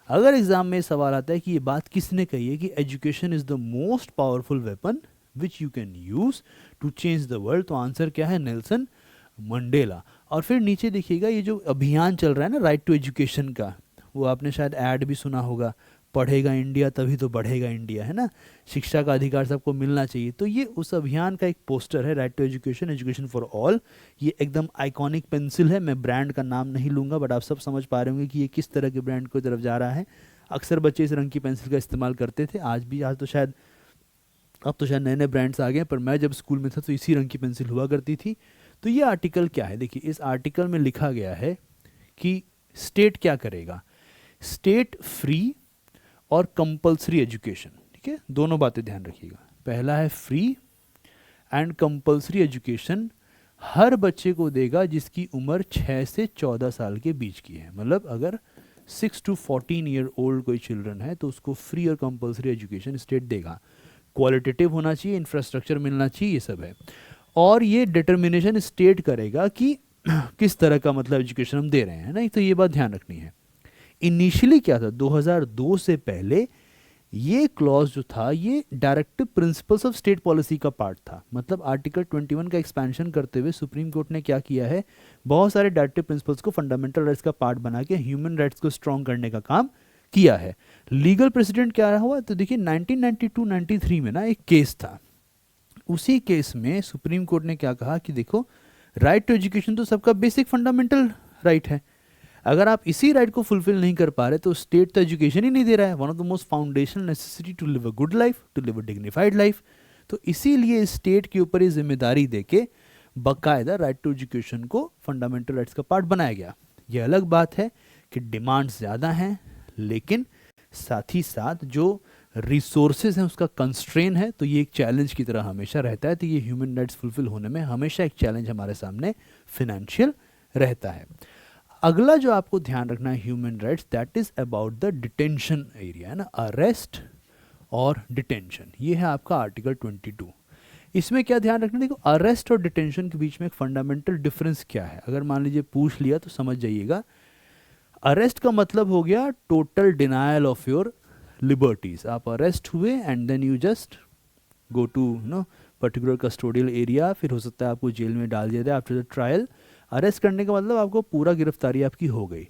अगर एग्जाम में सवाल आता है कि ये बात किसने कही है कि education is the most powerful weapon which you can use to change the world, तो आंसर क्या है? Nelson Mandela. और फिर नीचे देखिएगा ये जो अभियान चल रहा है ना राइट टू एजुकेशन का, वो आपने शायद ऐड भी सुना होगा, पढ़ेगा इंडिया तभी तो बढ़ेगा इंडिया, है ना, शिक्षा का अधिकार सबको मिलना चाहिए। तो ये उस अभियान का एक पोस्टर है, right to education, education for all. ये एकदम आइकॉनिक पेंसिल है, मैं ब्रांड का नाम नहीं लूँगा बट आप सब समझ पा रहे होंगे कि ये किस तरह के ब्रांड की तरफ जा रहा है। अक्सर बच्चे इस रंग की पेंसिल का इस्तेमाल करते थे, आज भी, आज तो शायद अब तो शायद नए नए ब्रांड्स आ गए, पर मैं जब स्कूल में था तो इसी रंग की पेंसिल हुआ करती थी। तो ये आर्टिकल क्या है? देखिए इस आर्टिकल में लिखा गया है कि स्टेट क्या करेगा। स्टेट फ्री और कंपल्सरी एजुकेशन, ठीक है, दोनों बातें ध्यान रखिएगा। पहला है फ्री एंड कंपल्सरी एजुकेशन हर बच्चे को देगा जिसकी उम्र 6 से 14 साल के बीच की है। मतलब अगर 6 to 14 ईयर ओल्ड कोई चिल्ड्रन है तो उसको फ्री और कंपल्सरी एजुकेशन स्टेट देगा। क्वालिटेटिव होना चाहिए, इंफ्रास्ट्रक्चर मिलना चाहिए, ये सब है। और ये डिटर्मिनेशन स्टेट करेगा कि किस तरह का मतलब एजुकेशन हम दे रहे हैं ना, तो ये बात ध्यान रखनी है। इनिशियली क्या था, 2002 से पहले ये क्लॉज जो था ये directive principles of state policy का पार्ट था। मतलब आर्टिकल 21 का एक्सपेंशन करते हुए सुप्रीम कोर्ट ने क्या किया है, बहुत सारे डायरेक्टिव प्रिंसिपल्स को फंडामेंटल राइट्स का पार्ट बना के ह्यूमन राइट्स को स्ट्रॉन्ग करने का काम किया है। लीगल प्रेसिडेंट क्या हुआ, तो देखिए 1992-93 में ना एक केस था। उसी केस में सुप्रीम कोर्ट ने क्या कहा कि देखो राइट टू एजुकेशन तो सबका बेसिक फंडामेंटल राइट है, अगर आप इसी राइट को फुलफिल नहीं कर पा रहे तो स्टेट तो एजुकेशन ही नहीं दे रहा है। One of the most foundational necessity to live a good life, to live a dignified life. तो इसीलिए स्टेट के ऊपर ये जिम्मेदारी देके बाकायदा राइट टू एजुकेशन को फंडामेंटल राइट्स का पार्ट बनाया गया। ये अलग बात है कि डिमांड्स ज़्यादा हैं, लेकिन साथ ही साथ जो रिसोर्सेज हैं उसका कंस्ट्रेन है, तो ये एक चैलेंज की तरह हमेशा रहता है। तो ये ह्यूमन राइट्स फुलफिल होने में हमेशा एक चैलेंज हमारे सामने फिनेंशियल रहता है। अगला जो आपको ध्यान रखना है human rights, that is about the detention area, है ना, अरेस्ट और डिटेंशन। ये है आपका आर्टिकल 22। इसमें क्या ध्यान रखना, देखो अरेस्ट और डिटेंशन के बीच में एक फंडामेंटल डिफरेंस क्या है, अगर मान लीजिए पूछ लिया तो समझ जाइएगा। अरेस्ट का मतलब हो गया total denial of your liberties. आप अरेस्ट हुए and then you just go to no particular custodial area, फिर हो सकता है आपको जेल में डाल दिया जाए आफ्टर द ट्रायल। अरेस्ट करने का मतलब आपको पूरा गिरफ्तारी आपकी हो गई।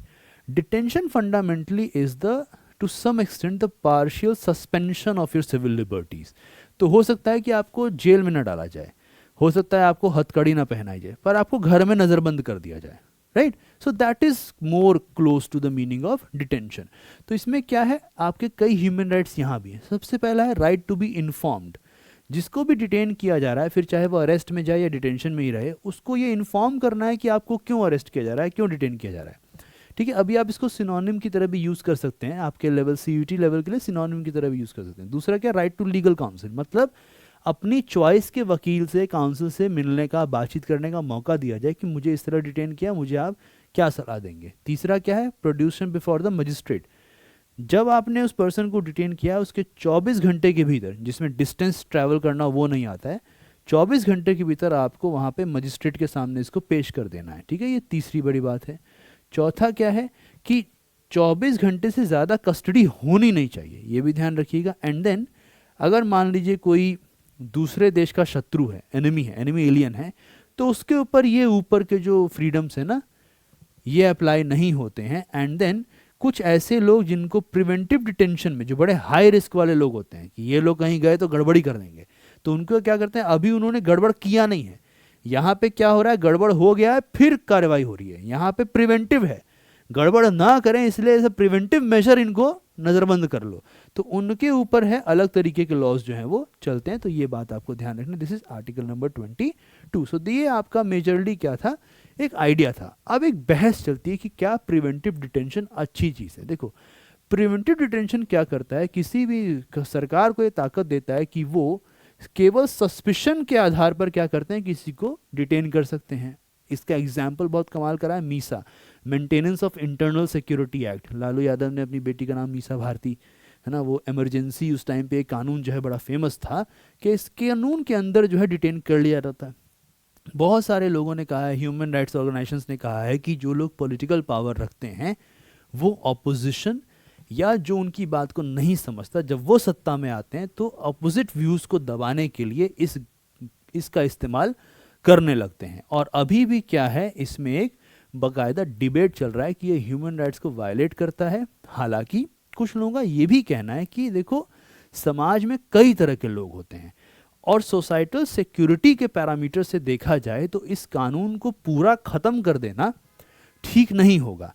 Detention fundamentally is the to some extent the partial suspension of your civil liberties. तो हो सकता है कि आपको जेल में न डाला जाए, हो सकता है आपको हथकड़ी ना पहनाई जाए, पर आपको घर में नज़रबंद कर दिया जाए, right. So that is more close to the meaning of detention. तो इसमें क्या है, आपके कई ह्यूमन राइट्स यहाँ भी हैं। सबसे पहला है राइट टू बी इन्फॉर्म्ड। जिसको भी डिटेन किया जा रहा है, फिर चाहे वो अरेस्ट में जाए या डिटेंशन में ही रहे, उसको ये इन्फॉर्म करना है कि आपको क्यों अरेस्ट किया जा रहा है, क्यों डिटेन किया जा रहा है, ठीक है। अभी आप इसको सिनोनिम की तरह भी यूज़ कर सकते हैं, आपके लेवल CUT लेवल के लिए सिनोनिम की तरह भी यूज़ कर सकते हैं। दूसरा क्या, राइट टू लीगल काउंसिल, मतलब अपनी चॉइस के वकील से, काउंसिल से मिलने का, बातचीत करने का मौका दिया जाए कि मुझे इस तरह डिटेन किया, मुझे आप क्या सलाह देंगे। तीसरा क्या है, प्रोड्यूशन बिफोर द मजिस्ट्रेट। जब आपने उस पर्सन को डिटेन किया उसके 24 घंटे के भीतर, जिसमें डिस्टेंस ट्रैवल करना वो नहीं आता है, 24 घंटे के भीतर आपको वहाँ पे मजिस्ट्रेट के सामने इसको पेश कर देना है, ठीक है। ये तीसरी बड़ी बात है। चौथा क्या है कि 24 घंटे से ज़्यादा कस्टडी होनी नहीं चाहिए, ये भी ध्यान रखिएगा। एंड देन अगर मान लीजिए कोई दूसरे देश का शत्रु है, एनिमी है, एनिमी एलियन है, तो उसके ऊपर ये ऊपर के जो फ्रीडम्स है ना, ये अप्लाई नहीं होते हैं। एंड देन कुछ ऐसे लोग जिनको प्रिवेंटिव डिटेंशन में, जो बड़े हाई रिस्क वाले लोग होते हैं कि ये लोग कहीं गए तो गड़बड़ी कर देंगे, तो उनको क्या करते हैं, अभी उन्होंने गड़बड़ किया नहीं है, यहाँ पे क्या हो रहा है, गड़बड़ हो गया है फिर कार्रवाई हो रही है, यहाँ पे प्रिवेंटिव है, गड़बड़ ना करें इसलिए ऐसा प्रिवेंटिव मेजर इनको नज़रबंद कर लो, तो उनके ऊपर है अलग तरीके के लॉज जो हैं वो चलते हैं। तो ये बात आपको ध्यान रखना, दिस इज आर्टिकल नंबर 22। सो ये आपका मेजरली क्या था, एक आइडिया था। अब एक बहस चलती है कि क्या प्रिवेंटिव डिटेंशन अच्छी चीज़ है। देखो, प्रिवेंटिव डिटेंशन क्या करता है, किसी भी सरकार को ये ताकत देता है कि वो केवल सस्पिशन के आधार पर क्या करते हैं, किसी को डिटेन कर सकते हैं। इसका एग्जाम्पल बहुत कमाल करा है, Misa, maintenance of internal security act. Lalu Yadav ने अपनी बेटी का नाम मीसा भारती, है ना, वो इमरजेंसी उस टाइम पे एक कानून जो है बड़ा फेमस था कि इस कानून के अंदर जो है डिटेन कर लिया जाता है। बहुत सारे लोगों ने कहा है, ह्यूमन राइट्स ऑर्गेनाइजेशंस ने कहा है कि जो लोग पॉलिटिकल पावर रखते हैं वो ऑपोजिशन या जो उनकी बात को नहीं समझता, जब वो सत्ता में आते हैं तो अपोजिट व्यूज़ को दबाने के लिए इसका इस्तेमाल करने लगते हैं। और अभी भी क्या है, इसमें एक बाकायदा डिबेट चल रहा है कि ये ह्यूमन राइट्स को वायलेट करता है। हालांकि कुछ लोगों का ये भी कहना है कि देखो, समाज में कई तरह के लोग होते हैं और सोसाइटल सिक्योरिटी के पैरामीटर से देखा जाए तो इस कानून को पूरा ख़त्म कर देना ठीक नहीं होगा।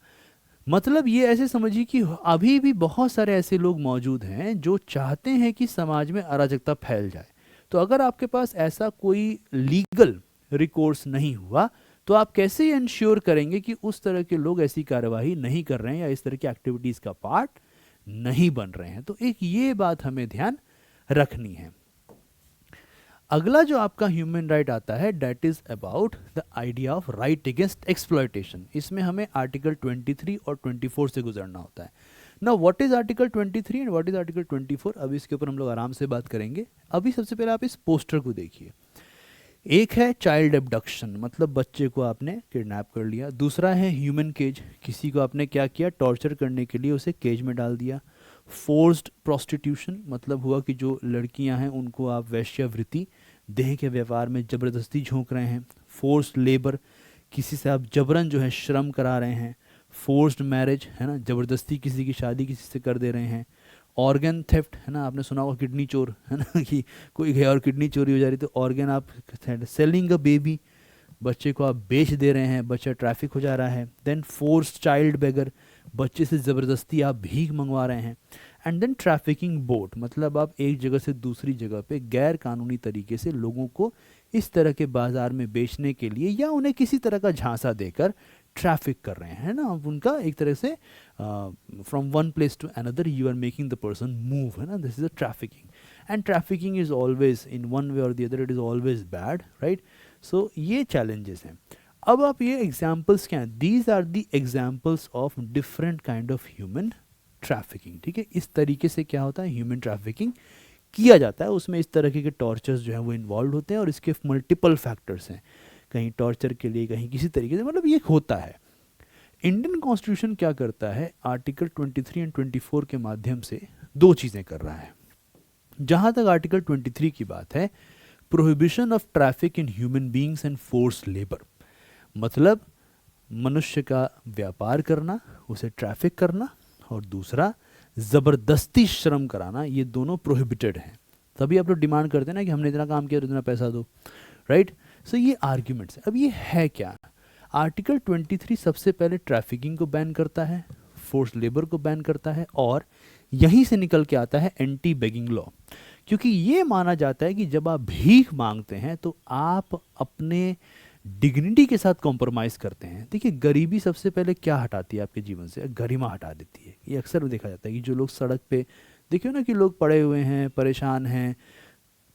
मतलब ये ऐसे समझिए कि अभी भी बहुत सारे ऐसे लोग मौजूद हैं जो चाहते हैं कि समाज में अराजकता फैल जाए। तो अगर आपके पास ऐसा कोई लीगल रिकोर्स नहीं हुआ तो आप कैसे इंश्योर करेंगे कि उस तरह के लोग ऐसी कार्यवाही नहीं कर रहे हैं या इस तरह की एक्टिविटीज़ का पार्ट नहीं बन रहे हैं। तो एक ये बात हमें ध्यान रखनी है। अगला जो आपका ह्यूमन राइट आता है, that is about the idea of right against exploitation. इसमें हमें आर्टिकल 23 और 24 से गुजरना होता है। ना what is article 23 and what is article 24, अभी इसके ऊपर हम लोग आराम से बात करेंगे। अभी सबसे पहले आप इस पोस्टर को देखिए। एक है चाइल्ड एब्डक्शन, मतलब बच्चे को आपने किडनैप कर लिया। दूसरा है ह्यूमन केज, किसी को आपने क्या किया, टॉर्चर करने के लिए उसे केज में डाल दिया। फोर्स्ड प्रोस्टिट्यूशन, मतलब हुआ कि जो लड़कियां हैं उनको आप वैश्यावृत्ति, देह के व्यापार में ज़बरदस्ती झोंक रहे हैं। फोर्स्ड लेबर, किसी से आप जबरन जो है श्रम करा रहे हैं। फोर्स्ड मैरिज, है ना, ज़बरदस्ती किसी की शादी किसी से कर दे रहे हैं। ऑर्गन थेफ्ट, है ना, आपने सुना होगा किडनी चोर, है ना, कि कोई गया और किडनी चोरी हो जा रही तो ऑर्गन आप, सेलिंग अ बेबी, बच्चे को आप बेच दे रहे हैं, बच्चा ट्रैफिक हो जा रहा है। देन फोर्स्ड चाइल्ड बेगर, बच्चे से ज़बरदस्ती आप भीख मंगवा रहे हैं। एंड देन ट्रैफिकिंग बोट, मतलब आप एक जगह से दूसरी जगह पे गैर कानूनी तरीके से लोगों को इस तरह के बाज़ार में बेचने के लिए या उन्हें किसी तरह का झांसा देकर ट्रैफिक कर रहे हैं ना, उनका एक तरह से from one place to another you are making the person move, है ना, this is a trafficking. And trafficking is always in one way और the other, it is always bad, right. So ये चैलेंजेस हैं। अब आप ये एग्जाम्पल्स क्या हैं, these are the examples of different kind of human trafficking, ठीक है। इस तरीके से क्या होता है, ह्यूमन ट्रैफिकिंग किया जाता है, उसमें इस तरह के टॉर्चर्स जो हैं वो इन्वॉल्व होते हैं और इसके मल्टीपल फैक्टर्स हैं, कहीं टॉर्चर के लिए, कहीं किसी तरीके से, मतलब ये होता है। इंडियन कॉन्स्टिट्यूशन क्या करता है, आर्टिकल 23 एंड 24 के माध्यम से दो चीज़ें कर रहा है। जहाँ तक आर्टिकल 23 की बात है, prohibition of traffic in human beings and force labour, मतलब मनुष्य का व्यापार करना, उसे ट्रैफिक करना, और दूसरा ज़बरदस्ती श्रम कराना, ये दोनों प्रोहिबिटेड हैं। तभी आप लोग डिमांड करते हैं ना कि हमने इतना काम किया तो इतना पैसा दो, राइट। सो ये आर्ग्यूमेंट्स है। अब ये है क्या, आर्टिकल 23 सबसे पहले ट्रैफिकिंग को बैन करता है, फोर्स लेबर को बैन करता है, और यहीं से निकल के आता है एंटी बेगिंग लॉ, क्योंकि ये माना जाता है कि जब आप भीख मांगते हैं तो आप अपने डिग्निटी के साथ कॉम्प्रोमाइज़ करते हैं। देखिए, गरीबी सबसे पहले क्या हटाती है आपके जीवन से, गरिमा हटा देती है। ये अक्सर देखा जाता है कि जो लोग सड़क पे देखिए ना कि लोग पड़े हुए हैं, परेशान हैं,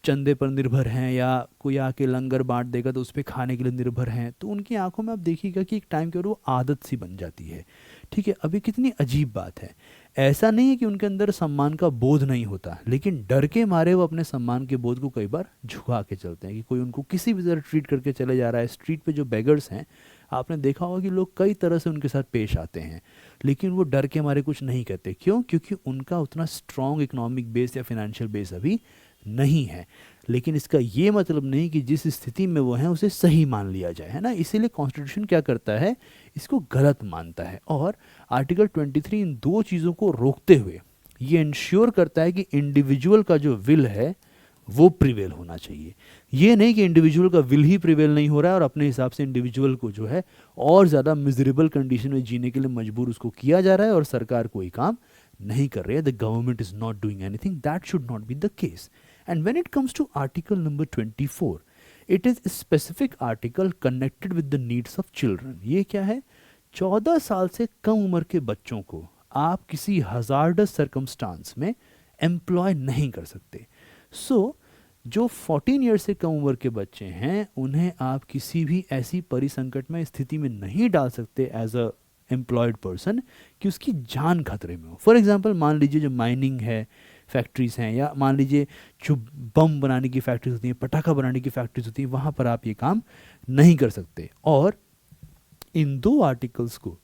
चंदे पर निर्भर हैं, या कोई आके लंगर बांट देगा तो उस पर खाने के लिए निर्भर हैं, तो उनकी आंखों में आप देखिएगा कि एक टाइम के बाद वो आदत सी बन जाती है, ठीक है। अभी कितनी अजीब बात है, ऐसा नहीं है कि उनके अंदर सम्मान का बोध नहीं होता, लेकिन डर के मारे वो अपने सम्मान के बोध को कई बार झुका के चलते हैं कि कोई उनको किसी भी तरह ट्रीट करके चले जा रहा है। स्ट्रीट पे जो बेगर्स हैं, आपने देखा होगा कि लोग कई तरह से उनके साथ पेश आते हैं, लेकिन वो डर के मारे कुछ नहीं कहते। क्यों? क्योंकि उनका उतना स्ट्रॉन्ग इकोनॉमिक बेस या फिनेंशियल बेस अभी नहीं है। लेकिन इसका ये मतलब नहीं कि जिस स्थिति में वो हैं उसे सही मान लिया जाए, है ना। इसीलिए कॉन्स्टिट्यूशन क्या करता है, इसको गलत मानता है। और आर्टिकल 23 इन दो चीज़ों को रोकते हुए ये इंश्योर करता है कि इंडिविजुअल का जो विल है वो प्रिवेल होना चाहिए। ये नहीं कि इंडिविजुअल का विल ही प्रिवेल नहीं हो रहा है और अपने हिसाब से इंडिविजुअल को जो है और ज़्यादा मिजरेबल कंडीशन में जीने के लिए मजबूर उसको किया जा रहा है और सरकार कोई काम नहीं कर रही है। The government is not doing anything, that should not be the case. And when it comes to article number 24, it is specific article connected with the needs of children. ये क्या है, 14 साल से कम उम्र के बच्चों को आप किसी हजार्डस सर्कमस्टांस में एम्प्लॉय नहीं कर सकते। सो जो 14 ईयर से कम उम्र के बच्चे हैं उन्हें आप किसी भी ऐसी परिसंकट में स्थिति में नहीं डाल सकते एज अ एम्प्लॉयड पर्सन कि उसकी जान खतरे में हो। फॉर एग्जांपल मान लीजिए जो माइनिंग है, फैक्ट्रीज हैं, या मान लीजिए जो बम बनाने की फैक्ट्रीज होती हैं, पटाखा बनाने की फैक्ट्रीज होती हैं, वहाँ पर आप ये काम नहीं कर सकते। और इन दो आर्टिकल्स को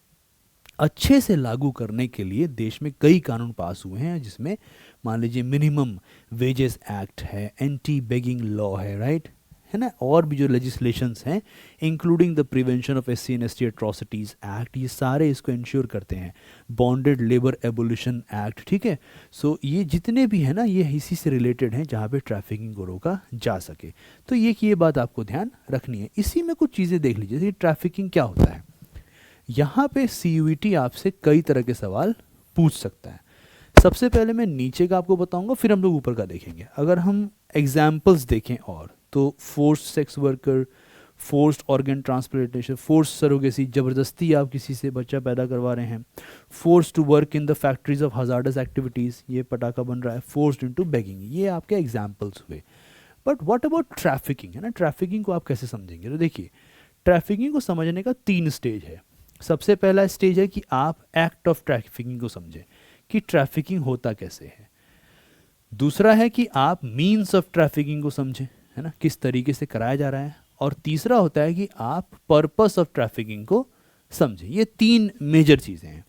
अच्छे से लागू करने के लिए देश में कई कानून पास हुए हैं, जिसमें मान लीजिए मिनिमम वेजेस एक्ट है, एंटी बेगिंग लॉ है, राइट, है ना, और भी जो लेजिस्लेशंस हैं including the prevention of SC and ST atrocities act, ये सारे इसको इंश्योर करते हैं। बॉन्डेड लेबर एबोलिशन एक्ट, ठीक है। सो ये जितने भी हैं ना, ये इसी से रिलेटेड हैं जहाँ पे ट्रैफिकिंग को रोका जा सके। तो ये बात आपको ध्यान रखनी है। इसी में कुछ चीज़ें देख लीजिए, जैसे ट्रैफिकिंग क्या होता है। यहाँ पे CUET आपसे कई तरह के सवाल पूछ सकता है। सबसे पहले मैं नीचे का आपको बताऊंगा, फिर हम लोग ऊपर का देखेंगे। अगर हम एग्जाम्पल्स देखें और तो forced sex worker, forced organ transplantation, forced surrogacy, ज़बरदस्ती आप किसी से बच्चा पैदा करवा रहे हैं, forced to work in the factories of hazardous activities, ये पटाखा बन रहा है, फोर्स्ड इनटू बेगिंग, ये आपके एग्जाम्पल्स हुए। बट व्हाट अबाउट ट्रैफिकिंग, है ना, ट्रैफिकिंग को आप कैसे समझेंगे। तो देखिए, ट्रैफिकिंग को समझने का 3 स्टेज है। सबसे पहला स्टेज है कि आप एक्ट ऑफ ट्रैफिकिंग को समझें कि ट्रैफिकिंग होता कैसे है। दूसरा है कि आप मीन्स ऑफ ट्रैफिकिंग को समझें, है ना, किस तरीके से कराया जा रहा है। और तीसरा होता है कि आप पर्पस ऑफ ट्रैफिकिंग को समझें। ये 3 मेजर चीज़ें हैं।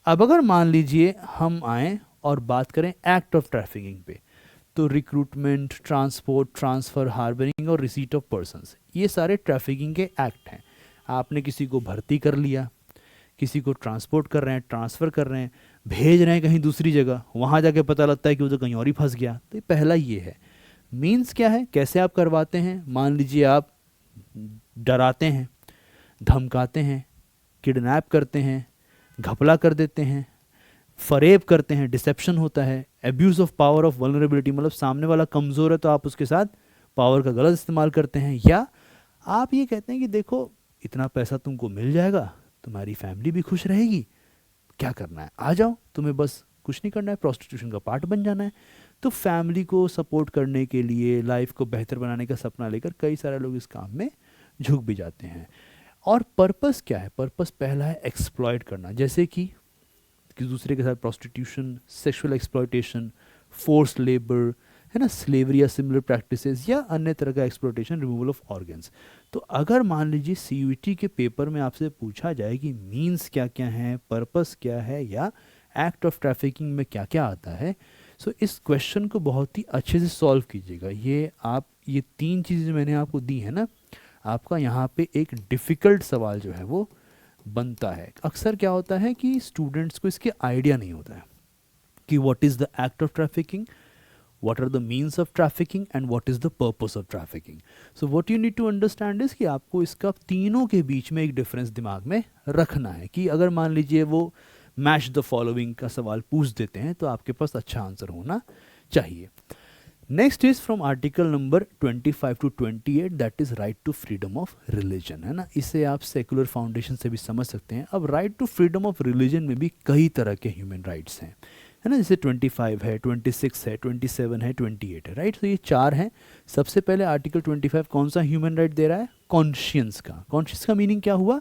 अब अगर मान लीजिए हम आएँ और बात करें एक्ट ऑफ ट्रैफिकिंग पे, तो रिक्रूटमेंट, ट्रांसपोर्ट, ट्रांसफ़र, हार्बरिंग और रिसीट ऑफ पर्सनस, ये सारे ट्रैफिकिंग के एक्ट हैं। आपने किसी को भर्ती कर लिया, किसी को ट्रांसपोर्ट कर रहे हैं, ट्रांसफ़र कर रहे हैं, भेज रहे हैं कहीं दूसरी जगह, वहाँ जाके पता लगता है कि वो तो कहीं और ही फंस गया। तो पहला ये है। मीन्स क्या है, कैसे आप करवाते हैं। मान लीजिए आप डराते हैं, धमकाते हैं, किडनैप करते हैं, घपला कर देते हैं, फरेब करते हैं, डिसेप्शन होता है, abuse of power of vulnerability, मतलब सामने वाला कमज़ोर है तो आप उसके साथ पावर का गलत इस्तेमाल करते हैं, या आप ये कहते हैं कि देखो इतना पैसा तुमको मिल जाएगा, तुम्हारी फैमिली भी खुश रहेगी, क्या करना है आ जाओ, तुम्हें बस कुछ नहीं करना है, प्रोस्टिट्यूशन का पार्ट बन जाना है। तो फैमिली को सपोर्ट करने के लिए, लाइफ को बेहतर बनाने का सपना लेकर कई सारे लोग इस काम में झुक भी जाते हैं। और पर्पस क्या है, पर्पस पहला है एक्सप्लॉइट करना, जैसे कि दूसरे के साथ prostitution, sexual exploitation, force labour, है ना, स्लेवरी या सिमिलर प्रैक्टिसेस, या अन्य तरह का एक्सप्लॉयटेशन, रिमूवल ऑफ ऑर्गन्स। तो अगर मान लीजिए CUET के पेपर में आपसे पूछा जाए कि मीन्स क्या क्या हैं, पर्पस क्या है, या एक्ट ऑफ ट्रैफिकिंग में क्या क्या आता है, सो इस क्वेश्चन को बहुत ही अच्छे से सॉल्व कीजिएगा। ये 3 चीज़ें मैंने आपको दी है ना, आपका यहाँ पे एक डिफ़िकल्ट सवाल जो है वो बनता है। अक्सर क्या होता है कि स्टूडेंट्स को इसके आइडिया नहीं होता है कि what is the act of trafficking, what are the means of trafficking and what is the purpose of trafficking. So what you need to understand is कि आपको इसका तीनों के बीच में एक डिफरेंस दिमाग में रखना है कि अगर मान लीजिए वो मैच द फॉलोइंग का सवाल पूछ देते हैं तो आपके पास अच्छा आंसर होना चाहिए। Next is from article number 25 to 28, that is right to freedom of religion, है ना। इसे आप सेकुलर फाउंडेशन से भी समझ सकते हैं। अब right to freedom of religion में भी कई तरह के ह्यूमन राइट्स हैं, है ना, जैसे 25 है, 26 है, 27 है, 28 है, राइट। तो ये 4 हैं। सबसे पहले आर्टिकल 25 कौन सा ह्यूमन राइट दे रहा है, कॉन्शियंस का। कॉन्शियस का मीनिंग क्या हुआ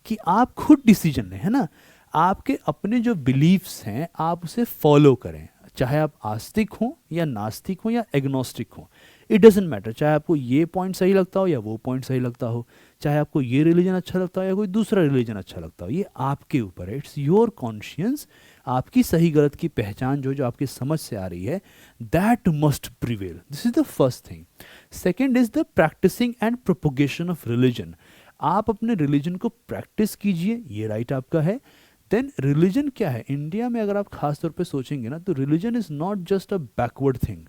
कि आप खुद डिसीजन लें, है ना, आपके अपने जो बिलीव्स हैं आप उसे फॉलो करें, चाहे आप आस्तिक हों या नास्तिक हों या एग्नोस्टिक हों। इट डजेंट मैटर, चाहे आपको ये पॉइंट सही लगता हो या वो पॉइंट सही लगता हो, चाहे आपको ये रिलीजन अच्छा लगता हो या कोई दूसरा रिलीजन अच्छा लगता हो, ये आपके ऊपर है, इट्स योर कॉन्शियंस। आपकी सही गलत की पहचान जो आपकी समझ से आ रही है, that must prevail, this is the first thing. Second is the practising and propagation of religion. आप अपने रिलीजन को प्रैक्टिस कीजिए, ये राइट आपका है। देन रिलीजन क्या है, इंडिया में अगर आप खास तौर पे सोचेंगे ना, तो religion is not just a backward thing.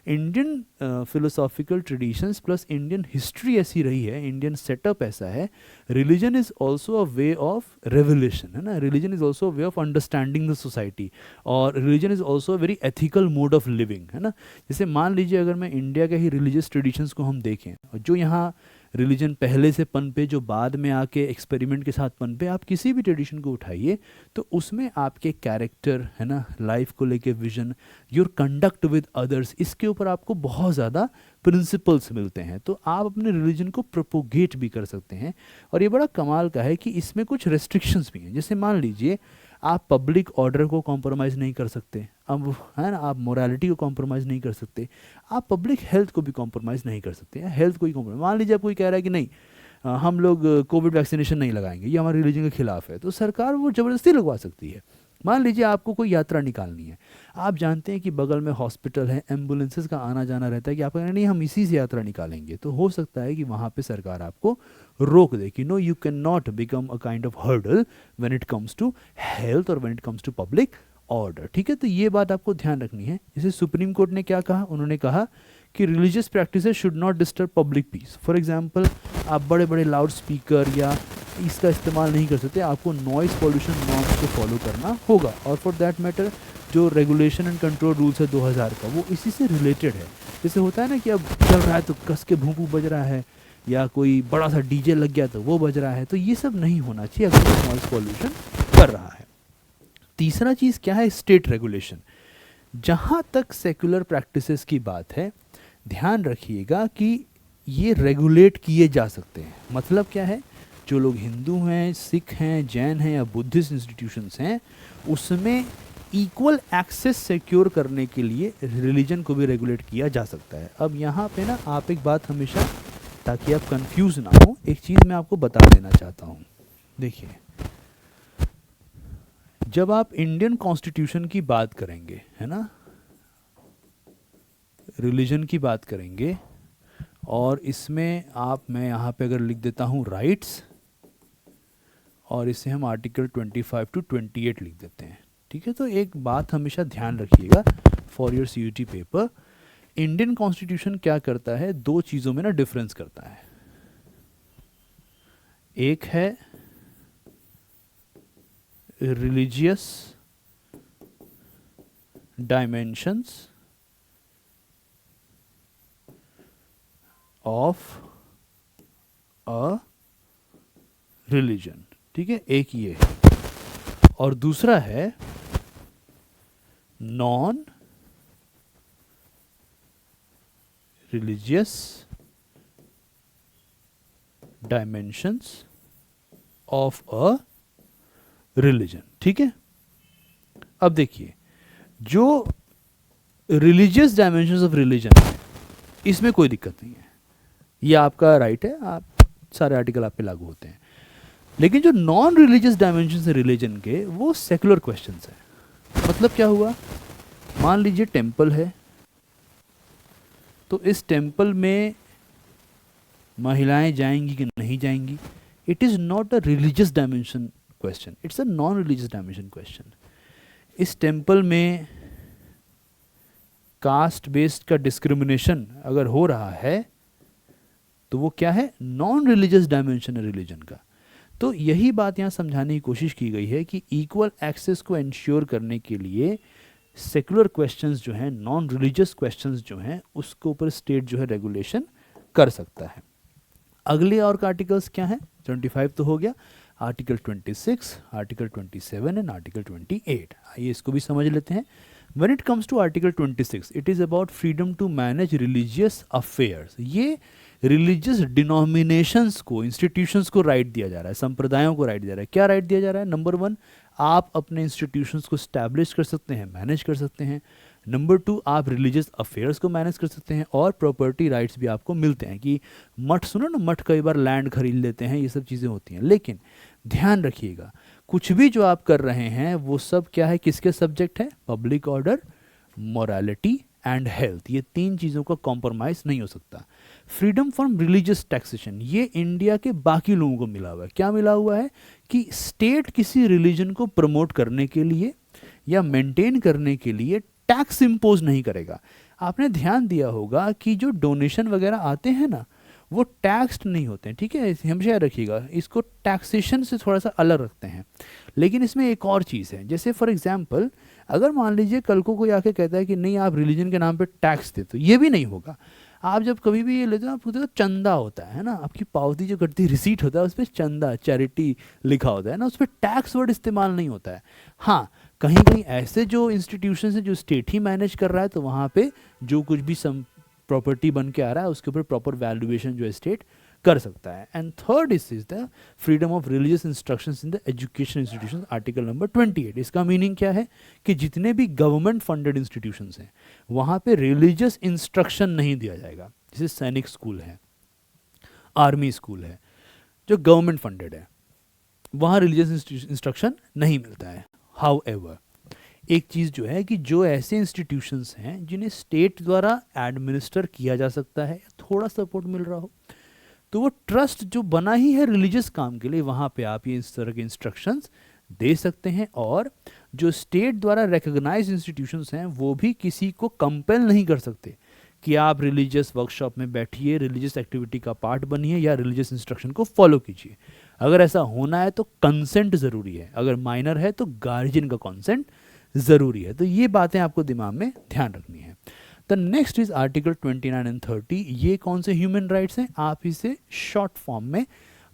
Indian philosophical traditions plus Indian history ऐसी रही है, इंडियन सेटअप ऐसा है, religion is also a way of revolution, है ना, religion is also a way of understanding the society, और religion is also a very ethical mode of living, है ना। जैसे मान लीजिए अगर मैं इंडिया के ही रिलीजियस ट्रेडिशंस को हम देखें, और जो यहाँ रिलीजन पहले से पनपे, जो बाद में आके एक्सपेरिमेंट के साथ पनपे, आप किसी भी ट्रेडिशन को उठाइए तो उसमें आपके कैरेक्टर, है ना, लाइफ को लेके vision, your conduct with others, इसके ऊपर आपको बहुत ज़्यादा प्रिंसिपल्स मिलते हैं। तो आप अपने रिलीजन को प्रोपोगेट भी कर सकते हैं। और ये बड़ा कमाल का है कि इसमें कुछ रेस्ट्रिक्शंस भी हैं। जैसे मान लीजिए आप पब्लिक ऑर्डर को कॉम्प्रोमाइज़ नहीं कर सकते, अब है ना, आप मोरालिटी को कॉम्प्रोमाइज़ नहीं कर सकते, आप पब्लिक हेल्थ को भी कॉम्प्रोमाइज़ नहीं कर सकते, हेल्थ को ही कॉम्प्रोमाइज। मान लीजिए आप कोई कह रहा है कि नहीं हम लोग कोविड वैक्सीनेशन नहीं लगाएंगे, ये हमारे रिलीजन के खिलाफ है, तो सरकार वो ज़बरदस्ती लगवा सकती है। मान लीजिए आपको कोई यात्रा निकालनी है, आप जानते हैं कि बगल में हॉस्पिटल है, एम्बुलेंसेस का आना जाना रहता है, कि आप कहें नहीं हम इसी से यात्रा निकालेंगे, तो हो सकता है कि वहाँ पे सरकार आपको रोक दे कि no you can not become a kind of hurdle when it comes to health और when it comes to public order. ठीक है, तो ये बात आपको ध्यान रखनी है। जैसे सुप्रीम कोर्ट ने क्या कहा, उन्होंने कहा कि religious practices should not disturb public piece. For example आप बड़े बड़े लाउड स्पीकर या इसका इस्तेमाल नहीं कर सकते, आपको नॉइस पॉल्यूशन नॉर्म्स को फॉलो करना होगा। और फॉर दैट मैटर जो रेगुलेशन एंड कंट्रोल रूल्स है 2000 का, वो इसी से रिलेटेड है। जैसे होता है ना कि अब चल रहा है तो कस के भूं भूं बज रहा है, या कोई बड़ा सा डीजे लग गया तो वो बज रहा है, तो ये सब नहीं होना चाहिए अगर वो नॉइस पॉल्यूशन कर रहा है। तीसरा चीज़ क्या है, स्टेट रेगुलेशन। जहाँ तक सेक्युलर प्रैक्टिसेस की बात है, ध्यान रखिएगा कि ये रेगुलेट किए जा सकते हैं। मतलब क्या है, जो लोग हिंदू हैं, सिख हैं, जैन हैं या बुद्धिस्ट इंस्टीट्यूशंस हैं, उसमें इक्वल एक्सेस सिक्योर करने के लिए रिलीजन को भी रेगुलेट किया जा सकता है। अब यहाँ पे ना आप एक बात हमेशा, ताकि आप कंफ्यूज ना हो, एक चीज़ मैं आपको बता देना चाहता हूँ। देखिए, जब आप इंडियन कॉन्स्टिट्यूशन की बात करेंगे, है ना, रिलीजन की बात करेंगे, और इसमें मैं यहाँ पे अगर लिख देता हूँ राइट्स, और इसे हम आर्टिकल 25 to 28 लिख देते हैं। ठीक है, तो एक बात हमेशा ध्यान रखिएगा for your CUT paper, Indian constitution क्या करता है, दो चीज़ों में ना डिफरेंस करता है। एक है religious dimensions of a religion, ठीक है, एक ये है, और दूसरा है non religious dimensions of a religion. ठीक है, अब देखिए, जो रिलीजियस डायमेंशंस ऑफ रिलीजन है, इसमें कोई दिक्कत नहीं है, ये आपका राइट है, आप सारे आर्टिकल आप पे लागू होते हैं। लेकिन जो नॉन रिलीजियस डायमेंशन है रिलीजन के, वो सेकुलर क्वेश्चंस है। मतलब क्या हुआ, मान लीजिए टेम्पल है, तो इस टेम्पल में महिलाएं जाएंगी कि नहीं जाएंगी, it is not a religious dimension question, it's a non religious dimension question. इस टेम्पल में कास्ट बेस्ड का डिस्क्रिमिनेशन अगर हो रहा है, तो वो क्या है, नॉन रिलीजियस डायमेंशन है रिलीजन का। तो यही बात यहाँ समझाने की कोशिश की गई है कि इक्वल एक्सेस को इंश्योर करने के लिए सेकुलर क्वेश्चंस जो हैं, नॉन रिलीजियस क्वेश्चंस जो हैं, उसके ऊपर स्टेट जो है रेगुलेशन कर सकता है। अगले और आर्टिकल्स क्या हैं, 25 तो हो गया, आर्टिकल 26, आर्टिकल 27 एंड आर्टिकल 28। आइए इसको भी समझ लेते हैं। When it comes to Article 26, it is about freedom to manage religious affairs. ये रिलीजियस डिनोमिनेशंस को, इंस्टीट्यूशंस को राइट दिया जा रहा है, संप्रदायों को राइट दिया जा रहा है। क्या राइट दिया जा रहा है, नंबर 1, आप अपने इंस्टीट्यूशंस को स्टैब्लिश कर सकते हैं, मैनेज कर सकते हैं। नंबर 2, आप रिलीजियस अफेयर्स को मैनेज कर सकते हैं, और प्रॉपर्टी राइट्स भी आपको मिलते हैं कि मठ, सुनो ना, मठ कई बार लैंड खरीद लेते हैं, ये सब चीज़ें होती हैं। लेकिन ध्यान रखिएगा, कुछ भी जो आप कर रहे हैं वो सब क्या है, किसके सब्जेक्ट है, public order, morality and health, ये 3 चीज़ों का कॉम्प्रोमाइज़ नहीं हो सकता। फ्रीडम फ्रॉम रिलीजियस टैक्सेशन, ये इंडिया के बाकी लोगों को मिला हुआ है। क्या मिला हुआ है कि स्टेट किसी रिलीजन को प्रमोट करने के लिए या मेंटेन करने के लिए टैक्स इम्पोज नहीं करेगा। आपने ध्यान दिया होगा कि जो डोनेशन वगैरह आते हैं ना, वो टैक्स्ड नहीं होते हैं, ठीक है, हमेशा याद रखिएगा, इसको टैक्सेशन से थोड़ा सा अलग रखते हैं। लेकिन इसमें एक और चीज़ है, जैसे फॉर एग्जांपल अगर मान लीजिए कल को कोई आके कहता है कि नहीं आप रिलीजन के नाम पे टैक्स दे, तो ये भी नहीं होगा। आप जब कभी भी ये लेते हो, आपको देखो चंदा होता है ना, आपकी पावती जो कटती रिसीट होता है उस पर चंदा, चैरिटी लिखा होता है ना, उस पर टैक्स वर्ड इस्तेमाल नहीं होता है। हाँ, कहीं कहीं ऐसे जो इंस्टीट्यूशन है जो स्टेट ही मैनेज कर रहा है, तो वहाँ पे जो कुछ भी सम प्रॉपर्टी बन के आ रहा है उसके ऊपर प्रॉपर वैल्यूएशन जो है स्टेट कर सकता है। And third is the freedom of religious instructions in the education institutions, article number 28। इसका मीनिंग क्या है कि जितने भी गवर्नमेंट फंडेड इंस्टीट्यूशंस हैं वहाँ पे रिलीजियस इंस्ट्रक्शन नहीं दिया जाएगा। जैसे सैनिक स्कूल है, आर्मी स्कूल है, जो गवर्नमेंट फंडेड है, वहाँ रिलीजियस इंस्ट्रक्शन नहीं मिलता है। हाउ एवर, एक चीज़ जो है कि जो ऐसे इंस्टीट्यूशंस हैं जिन्हें स्टेट द्वारा एडमिनिस्टर किया जा सकता है, थोड़ा सपोर्ट मिल रहा हो, तो वो ट्रस्ट जो बना ही है रिलीजियस काम के लिए, वहाँ पे आप ये इस तरह के इंस्ट्रक्शंस दे सकते हैं। और जो स्टेट द्वारा रिकॉग्नाइज इंस्टीट्यूशंस हैं वो भी किसी को कंपेल नहीं कर सकते कि आप रिलीजियस वर्कशॉप में बैठिए, रिलीजियस एक्टिविटी का पार्ट बनिए या रिलीजियस इंस्ट्रक्शन को फॉलो कीजिए। अगर ऐसा होना है तो कंसेंट ज़रूरी है, अगर माइनर है तो गार्जियन का कंसेंट ज़रूरी है। तो ये बातें आपको दिमाग में ध्यान रखनी है। The next is article 29 and 30। ये कौन से ह्यूमन राइट्स हैं, आप इसे शॉर्ट फॉर्म में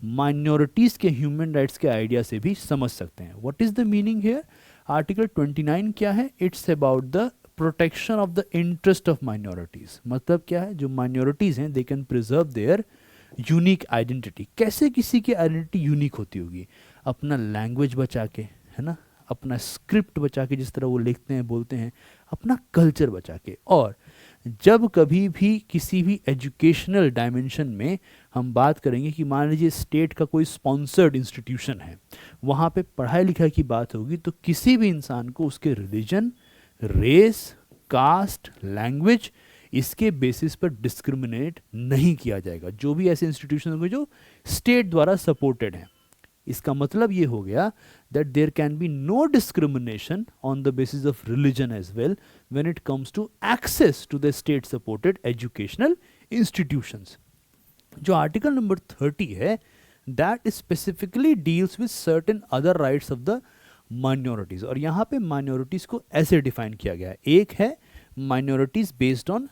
माइनॉरिटीज़ के ह्यूमन राइट्स के आइडिया से भी समझ सकते हैं। What is the meaning here? Article 29 क्या है? It's about the protection of the interest of minorities. मतलब क्या है, जो माइनॉरिटीज़ हैं they can preserve there unique identity. कैसे किसी की आइडेंटिटी यूनिक होती होगी? अपना लैंग्वेज बचा के, है ना, अपना स्क्रिप्ट बचा के, जिस तरह वो लिखते हैं बोलते हैं, अपना कल्चर बचा के। और जब कभी भी किसी भी एजुकेशनल डायमेंशन में हम बात करेंगे कि मान लीजिए स्टेट का कोई स्पॉन्सर्ड इंस्टीट्यूशन है, वहाँ पे पढ़ाई लिखाई की बात होगी, तो किसी भी इंसान को उसके रिलीजन, रेस, कास्ट, लैंग्वेज, इसके बेसिस पर डिस्क्रिमिनेट नहीं किया जाएगा। जो भी ऐसे इंस्टीट्यूशन होंगे जो स्टेट द्वारा सपोर्टेड हैं, इसका मतलब ये हो गया that there can be no discrimination on the basis of religion as well when it comes to access to the state supported educational institutions. जो आर्टिकल नंबर 30 है, that specifically deals with certain other rights of the minorities। और यहाँ पे minorities को ऐसे डिफाइन किया गया है, एक है minorities based on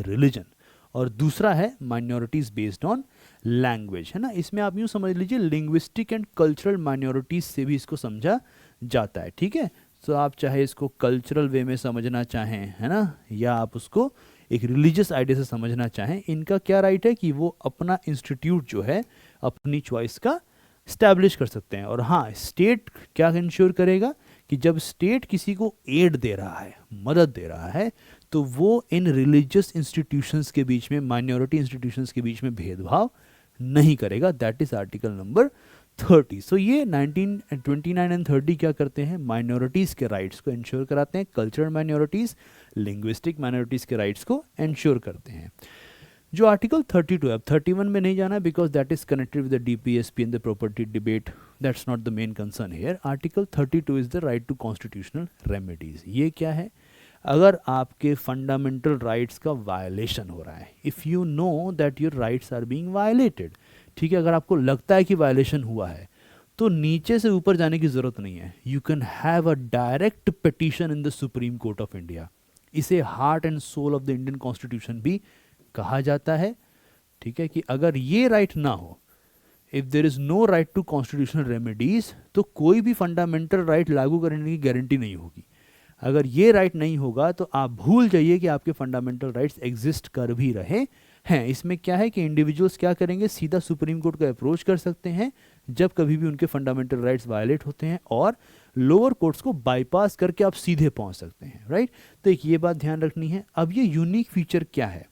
religion और दूसरा है minorities based on लैंग्वेज, है ना। इसमें आप यूँ समझ लीजिए लिंग्विस्टिक एंड कल्चरल माइनॉरिटीज से भी इसको समझा जाता है, ठीक है। तो आप चाहे इसको कल्चरल वे में समझना चाहें, है ना, या आप उसको एक रिलीजियस आइडिया से समझना चाहें, इनका क्या राइट है कि वो अपना इंस्टीट्यूट जो है अपनी चॉइस का स्टैब्लिश कर सकते हैं। और हाँ, स्टेट क्या इंश्योर करेगा कि जब स्टेट किसी को एड दे रहा है, मदद दे रहा है, तो वो इन रिलीजियस इंस्टीट्यूशंस के बीच में, माइनॉरिटी इंस्टीट्यूशंस के बीच में भेदभाव नहीं करेगा। That is article number 30। सो ये 29 एंड 30 क्या करते हैं, माइनॉरिटीज़ के राइट्स को इंश्योर कराते हैं, कल्चरल माइनॉरिटीज़, लिंग्विस्टिक माइनॉरिटीज़ के राइट्स को इंश्योर करते हैं। जो आर्टिकल 32 है, अब 31 में नहीं जाना because that is connected with the DPSP and the property debate, that's not the main concern here. Article 32 is the right to constitutional remedies. ये क्या है? अगर आपके फंडामेंटल राइट्स का वायलेशन हो रहा है, if you know that your rights are being violated, ठीक है, अगर आपको लगता है कि वायलेशन हुआ है, तो नीचे से ऊपर जाने की ज़रूरत नहीं है। You can have a direct petition in the Supreme Court of India. इसे heart and soul of the Indian constitution भी कहा जाता है, ठीक है, कि अगर ये राइट ना हो, if there is no right to constitutional remedies, तो कोई भी फंडामेंटल राइट लागू करने की गारंटी नहीं होगी। अगर ये राइट नहीं होगा तो आप भूल जाइए कि आपके फंडामेंटल राइट्स एग्जिस्ट कर भी रहे हैं। इसमें क्या है कि इंडिविजुअल्स क्या करेंगे, सीधा सुप्रीम कोर्ट को अप्रोच कर सकते हैं जब कभी भी उनके फंडामेंटल राइट्स वायलेट होते हैं, और लोअर कोर्ट्स को बाईपास करके आप सीधे पहुंच सकते हैं, राइट। तो एक ये बात ध्यान रखनी है। अब ये यूनिक फीचर क्या है,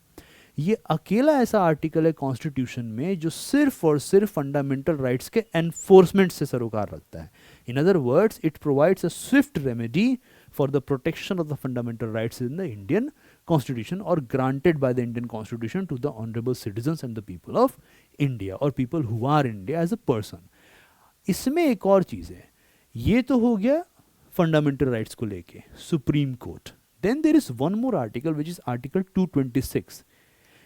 ये अकेला ऐसा आर्टिकल है कॉन्स्टिट्यूशन में जो सिर्फ और सिर्फ फंडामेंटल राइट्स के एनफोर्समेंट से सरोकार रखता है। In other words, it provides a swift remedy for the protection of the fundamental rights in the Indian constitution और granted by the Indian constitution to the honourable citizens and the people of India और people who are India as a person. इसमें एक और चीज़ है, ये तो हो गया फंडामेंटल राइट्स को लेके Supreme Court. Then there is one more article which is article 226।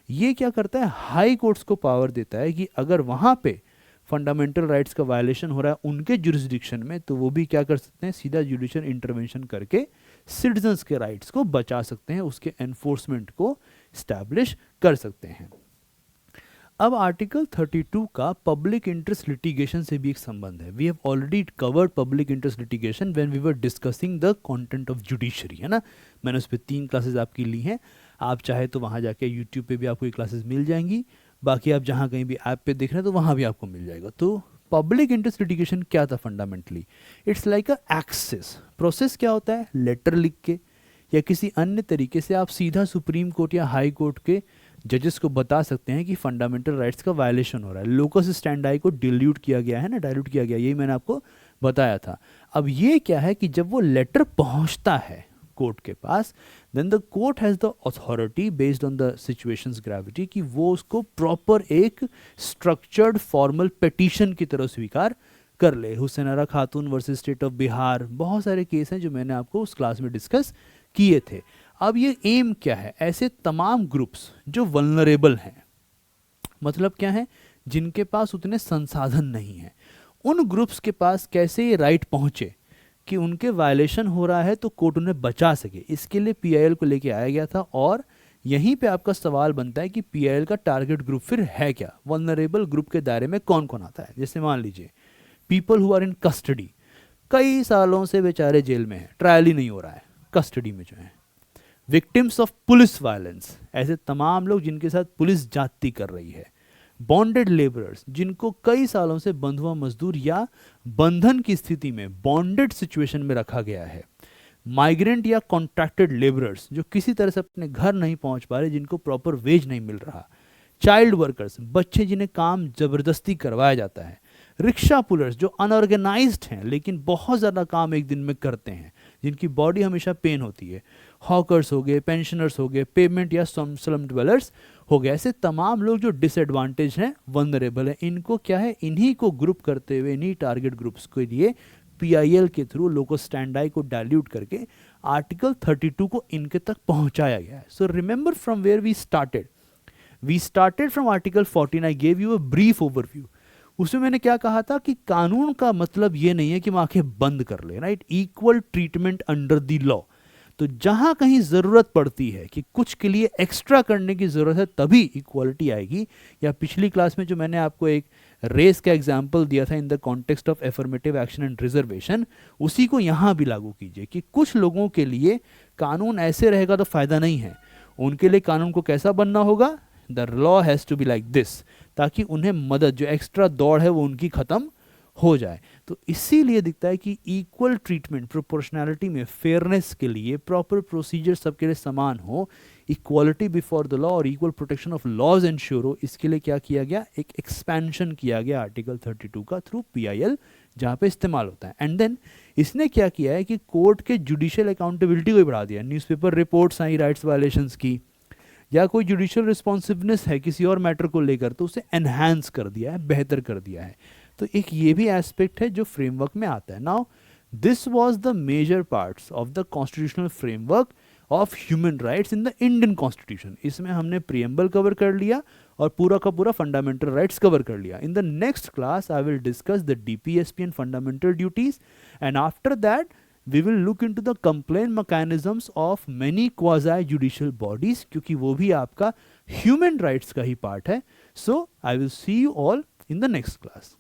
ये क्या करता है, हाई कोर्ट्स को पावर देता है कि अगर वहां पे फंडामेंटल राइट्स का वायलेशन हो रहा है उनके जुरिस्डिक्शन में, तो वो भी क्या कर सकते हैं, सीधा जुडिशियल इंटरवेंशन करके सिटीजन्स के राइट्स को बचा सकते हैं, उसके एनफोर्समेंट को स्टैब्लिश कर सकते हैं। अब आर्टिकल 32 का पब्लिक इंटरेस्ट लिटिगेशन से भी एक संबंध है। We have already covered public interest litigation when we were discussing the content of judiciary, है ना। मैंने उस पर 3 क्लासेस आपकी ली हैं, आप चाहे तो वहाँ जाके यूट्यूब पे भी आपको ये क्लासेस मिल जाएंगी, बाकी आप जहाँ कहीं भी ऐप पे देख रहे हैं तो वहाँ भी आपको मिल जाएगा। तो पब्लिक इंटरेस्ट लिटिगेशन क्या था फंडामेंटली, it's like a access process. क्या होता है, लेटर लिख के या किसी अन्य तरीके से आप सीधा सुप्रीम कोर्ट या हाई कोर्ट के जजेस को बता सकते हैं कि फंडामेंटल राइट्स का वायलेशन हो रहा है। लोकस स्टैंडाई को डिल्यूट किया गया है ना, डाइल्यूट किया गया, यही मैंने आपको बताया था। अब ये क्या है कि जब वो लेटर पहुंचता है कोर्ट के पास, then the court has the authority based on the situations gravity कि वो उसको प्रॉपर एक स्ट्रक्चर्ड फॉर्मल पिटीशन की तरह स्वीकार कर ले। हुसैन आरा खातून वर्सेस स्टेट ऑफ बिहार, बहुत सारे केस हैं जो मैंने आपको उस क्लास में डिस्कस किए थे। अब ये एम क्या है, ऐसे तमाम ग्रुप्स जो वल्नरेबल हैं, मतलब क्या है, जिनके पास उतने संसाधन नहीं हैं, उन ग्रुप्स के पास कैसे ये राइट पहुंचे कि उनके वायलेशन हो रहा है तो कोर्ट उन्हें बचा सके। इसके लिए पीआईएल को लेके आया गया था। और यहीं पे आपका सवाल बनता है कि पीआईएल का टारगेट ग्रुप फिर है क्या, वल्नरेबल ग्रुप के दायरे में कौन कौन आता है। जैसे मान लीजिए people who are in custody, कई सालों से बेचारे जेल में हैं, ट्रायल ही नहीं हो रहा है, कस्टडी में जो है। विक्टिम्स ऑफ पुलिस वायलेंस, ऐसे तमाम लोग जिनके साथ पुलिस जाति कर रही है। बॉन्डेड लेबरर्स, जिनको कई सालों से बंधुआ मजदूर या बंधन की स्थिति में बॉन्डेड सिचुएशन में रखा गया है। माइग्रेंट या कॉन्ट्रैक्टेड लेबरर्स, जो किसी तरह से अपने घर नहीं पहुंच पा रहे, जिनको प्रॉपर वेज नहीं मिल रहा। चाइल्ड वर्कर्स, बच्चे जिन्हें काम जबरदस्ती करवाया जाता है। रिक्शा पुलर्स, जो अनऑर्गेनाइज्ड हैं लेकिन बहुत ज़्यादा काम एक दिन में करते हैं, जिनकी बॉडी हमेशा पेन होती है। हॉकर्स हो गए, पेंशनर्स हो गए, पेमेंट या स्लम ड्वेलर्स हो गए। ऐसे तमाम लोग जो डिसएडवांटेज हैं, वल्नरेबल हैं, इनको क्या है, इन्हीं को ग्रुप करते हुए, इन्हीं टारगेट ग्रुप्स के लिए पीआईएल के थ्रू लोकस स्टैंडाई को डाइल्यूट करके आर्टिकल 32 को इनके तक पहुंचाया गया है। So remember from where we started from article 14। I gave you a brief overview. उसमें मैंने क्या कहा था कि कानून का मतलब ये नहीं है कि हम आंखें बंद कर ले, right. Equal treatment under the law. तो जहां कहीं जरूरत पड़ती है कि कुछ के लिए एक्स्ट्रा करने की जरूरत है, तभी इक्वालिटी आएगी। या पिछली क्लास में जो मैंने आपको एक रेस का एग्जाम्पल दिया था in the context of affirmative action and reservation, उसी को यहां भी लागू कीजिए कि कुछ लोगों के लिए कानून ऐसे रहेगा तो फायदा नहीं है। उनके लिए कानून को कैसा बनना होगा, the law has to be like this, ताकि उन्हें मदद, जो एक्स्ट्रा दौड़ है वो उनकी खत्म हो जाए। तो इसीलिए दिखता है कि इक्वल ट्रीटमेंट, प्रोपोर्शनैलिटी में फेयरनेस के लिए प्रॉपर प्रोसीजर सबके लिए समान हो, इक्वालिटी बिफोर द लॉ और equal protection of laws ensure हो, इसके लिए क्या किया गया, एक एक्सपेंशन किया गया आर्टिकल 32 का थ्रू पीआईएल, जहाँ पे इस्तेमाल होता है। एंड देन इसने क्या किया है कि कोर्ट के जुडिशियल अकाउंटेबिलिटी को बढ़ा दिया। न्यूज़पेपर रिपोर्ट्स आई राइट्स वायलेशंस की, या कोई जुडिशियल रिस्पॉन्सिवनेस है किसी और मैटर को लेकर, तो उसे एनहांस कर दिया है, बेहतर कर दिया है। तो एक ये भी एस्पेक्ट है जो फ्रेमवर्क में आता है। Now this was the major parts of the constitutional framework of human rights in the Indian constitution. इसमें हमने प्रीएम्बल कवर कर लिया और पूरा का पूरा फंडामेंटल राइट्स कवर कर लिया। In the next class I will discuss the DPSP and fundamental duties, and after that we will look into the complaint mechanisms of many quasi judicial bodies, क्योंकि वो भी आपका human rights का ही पार्ट है। So I will see you all in the next class.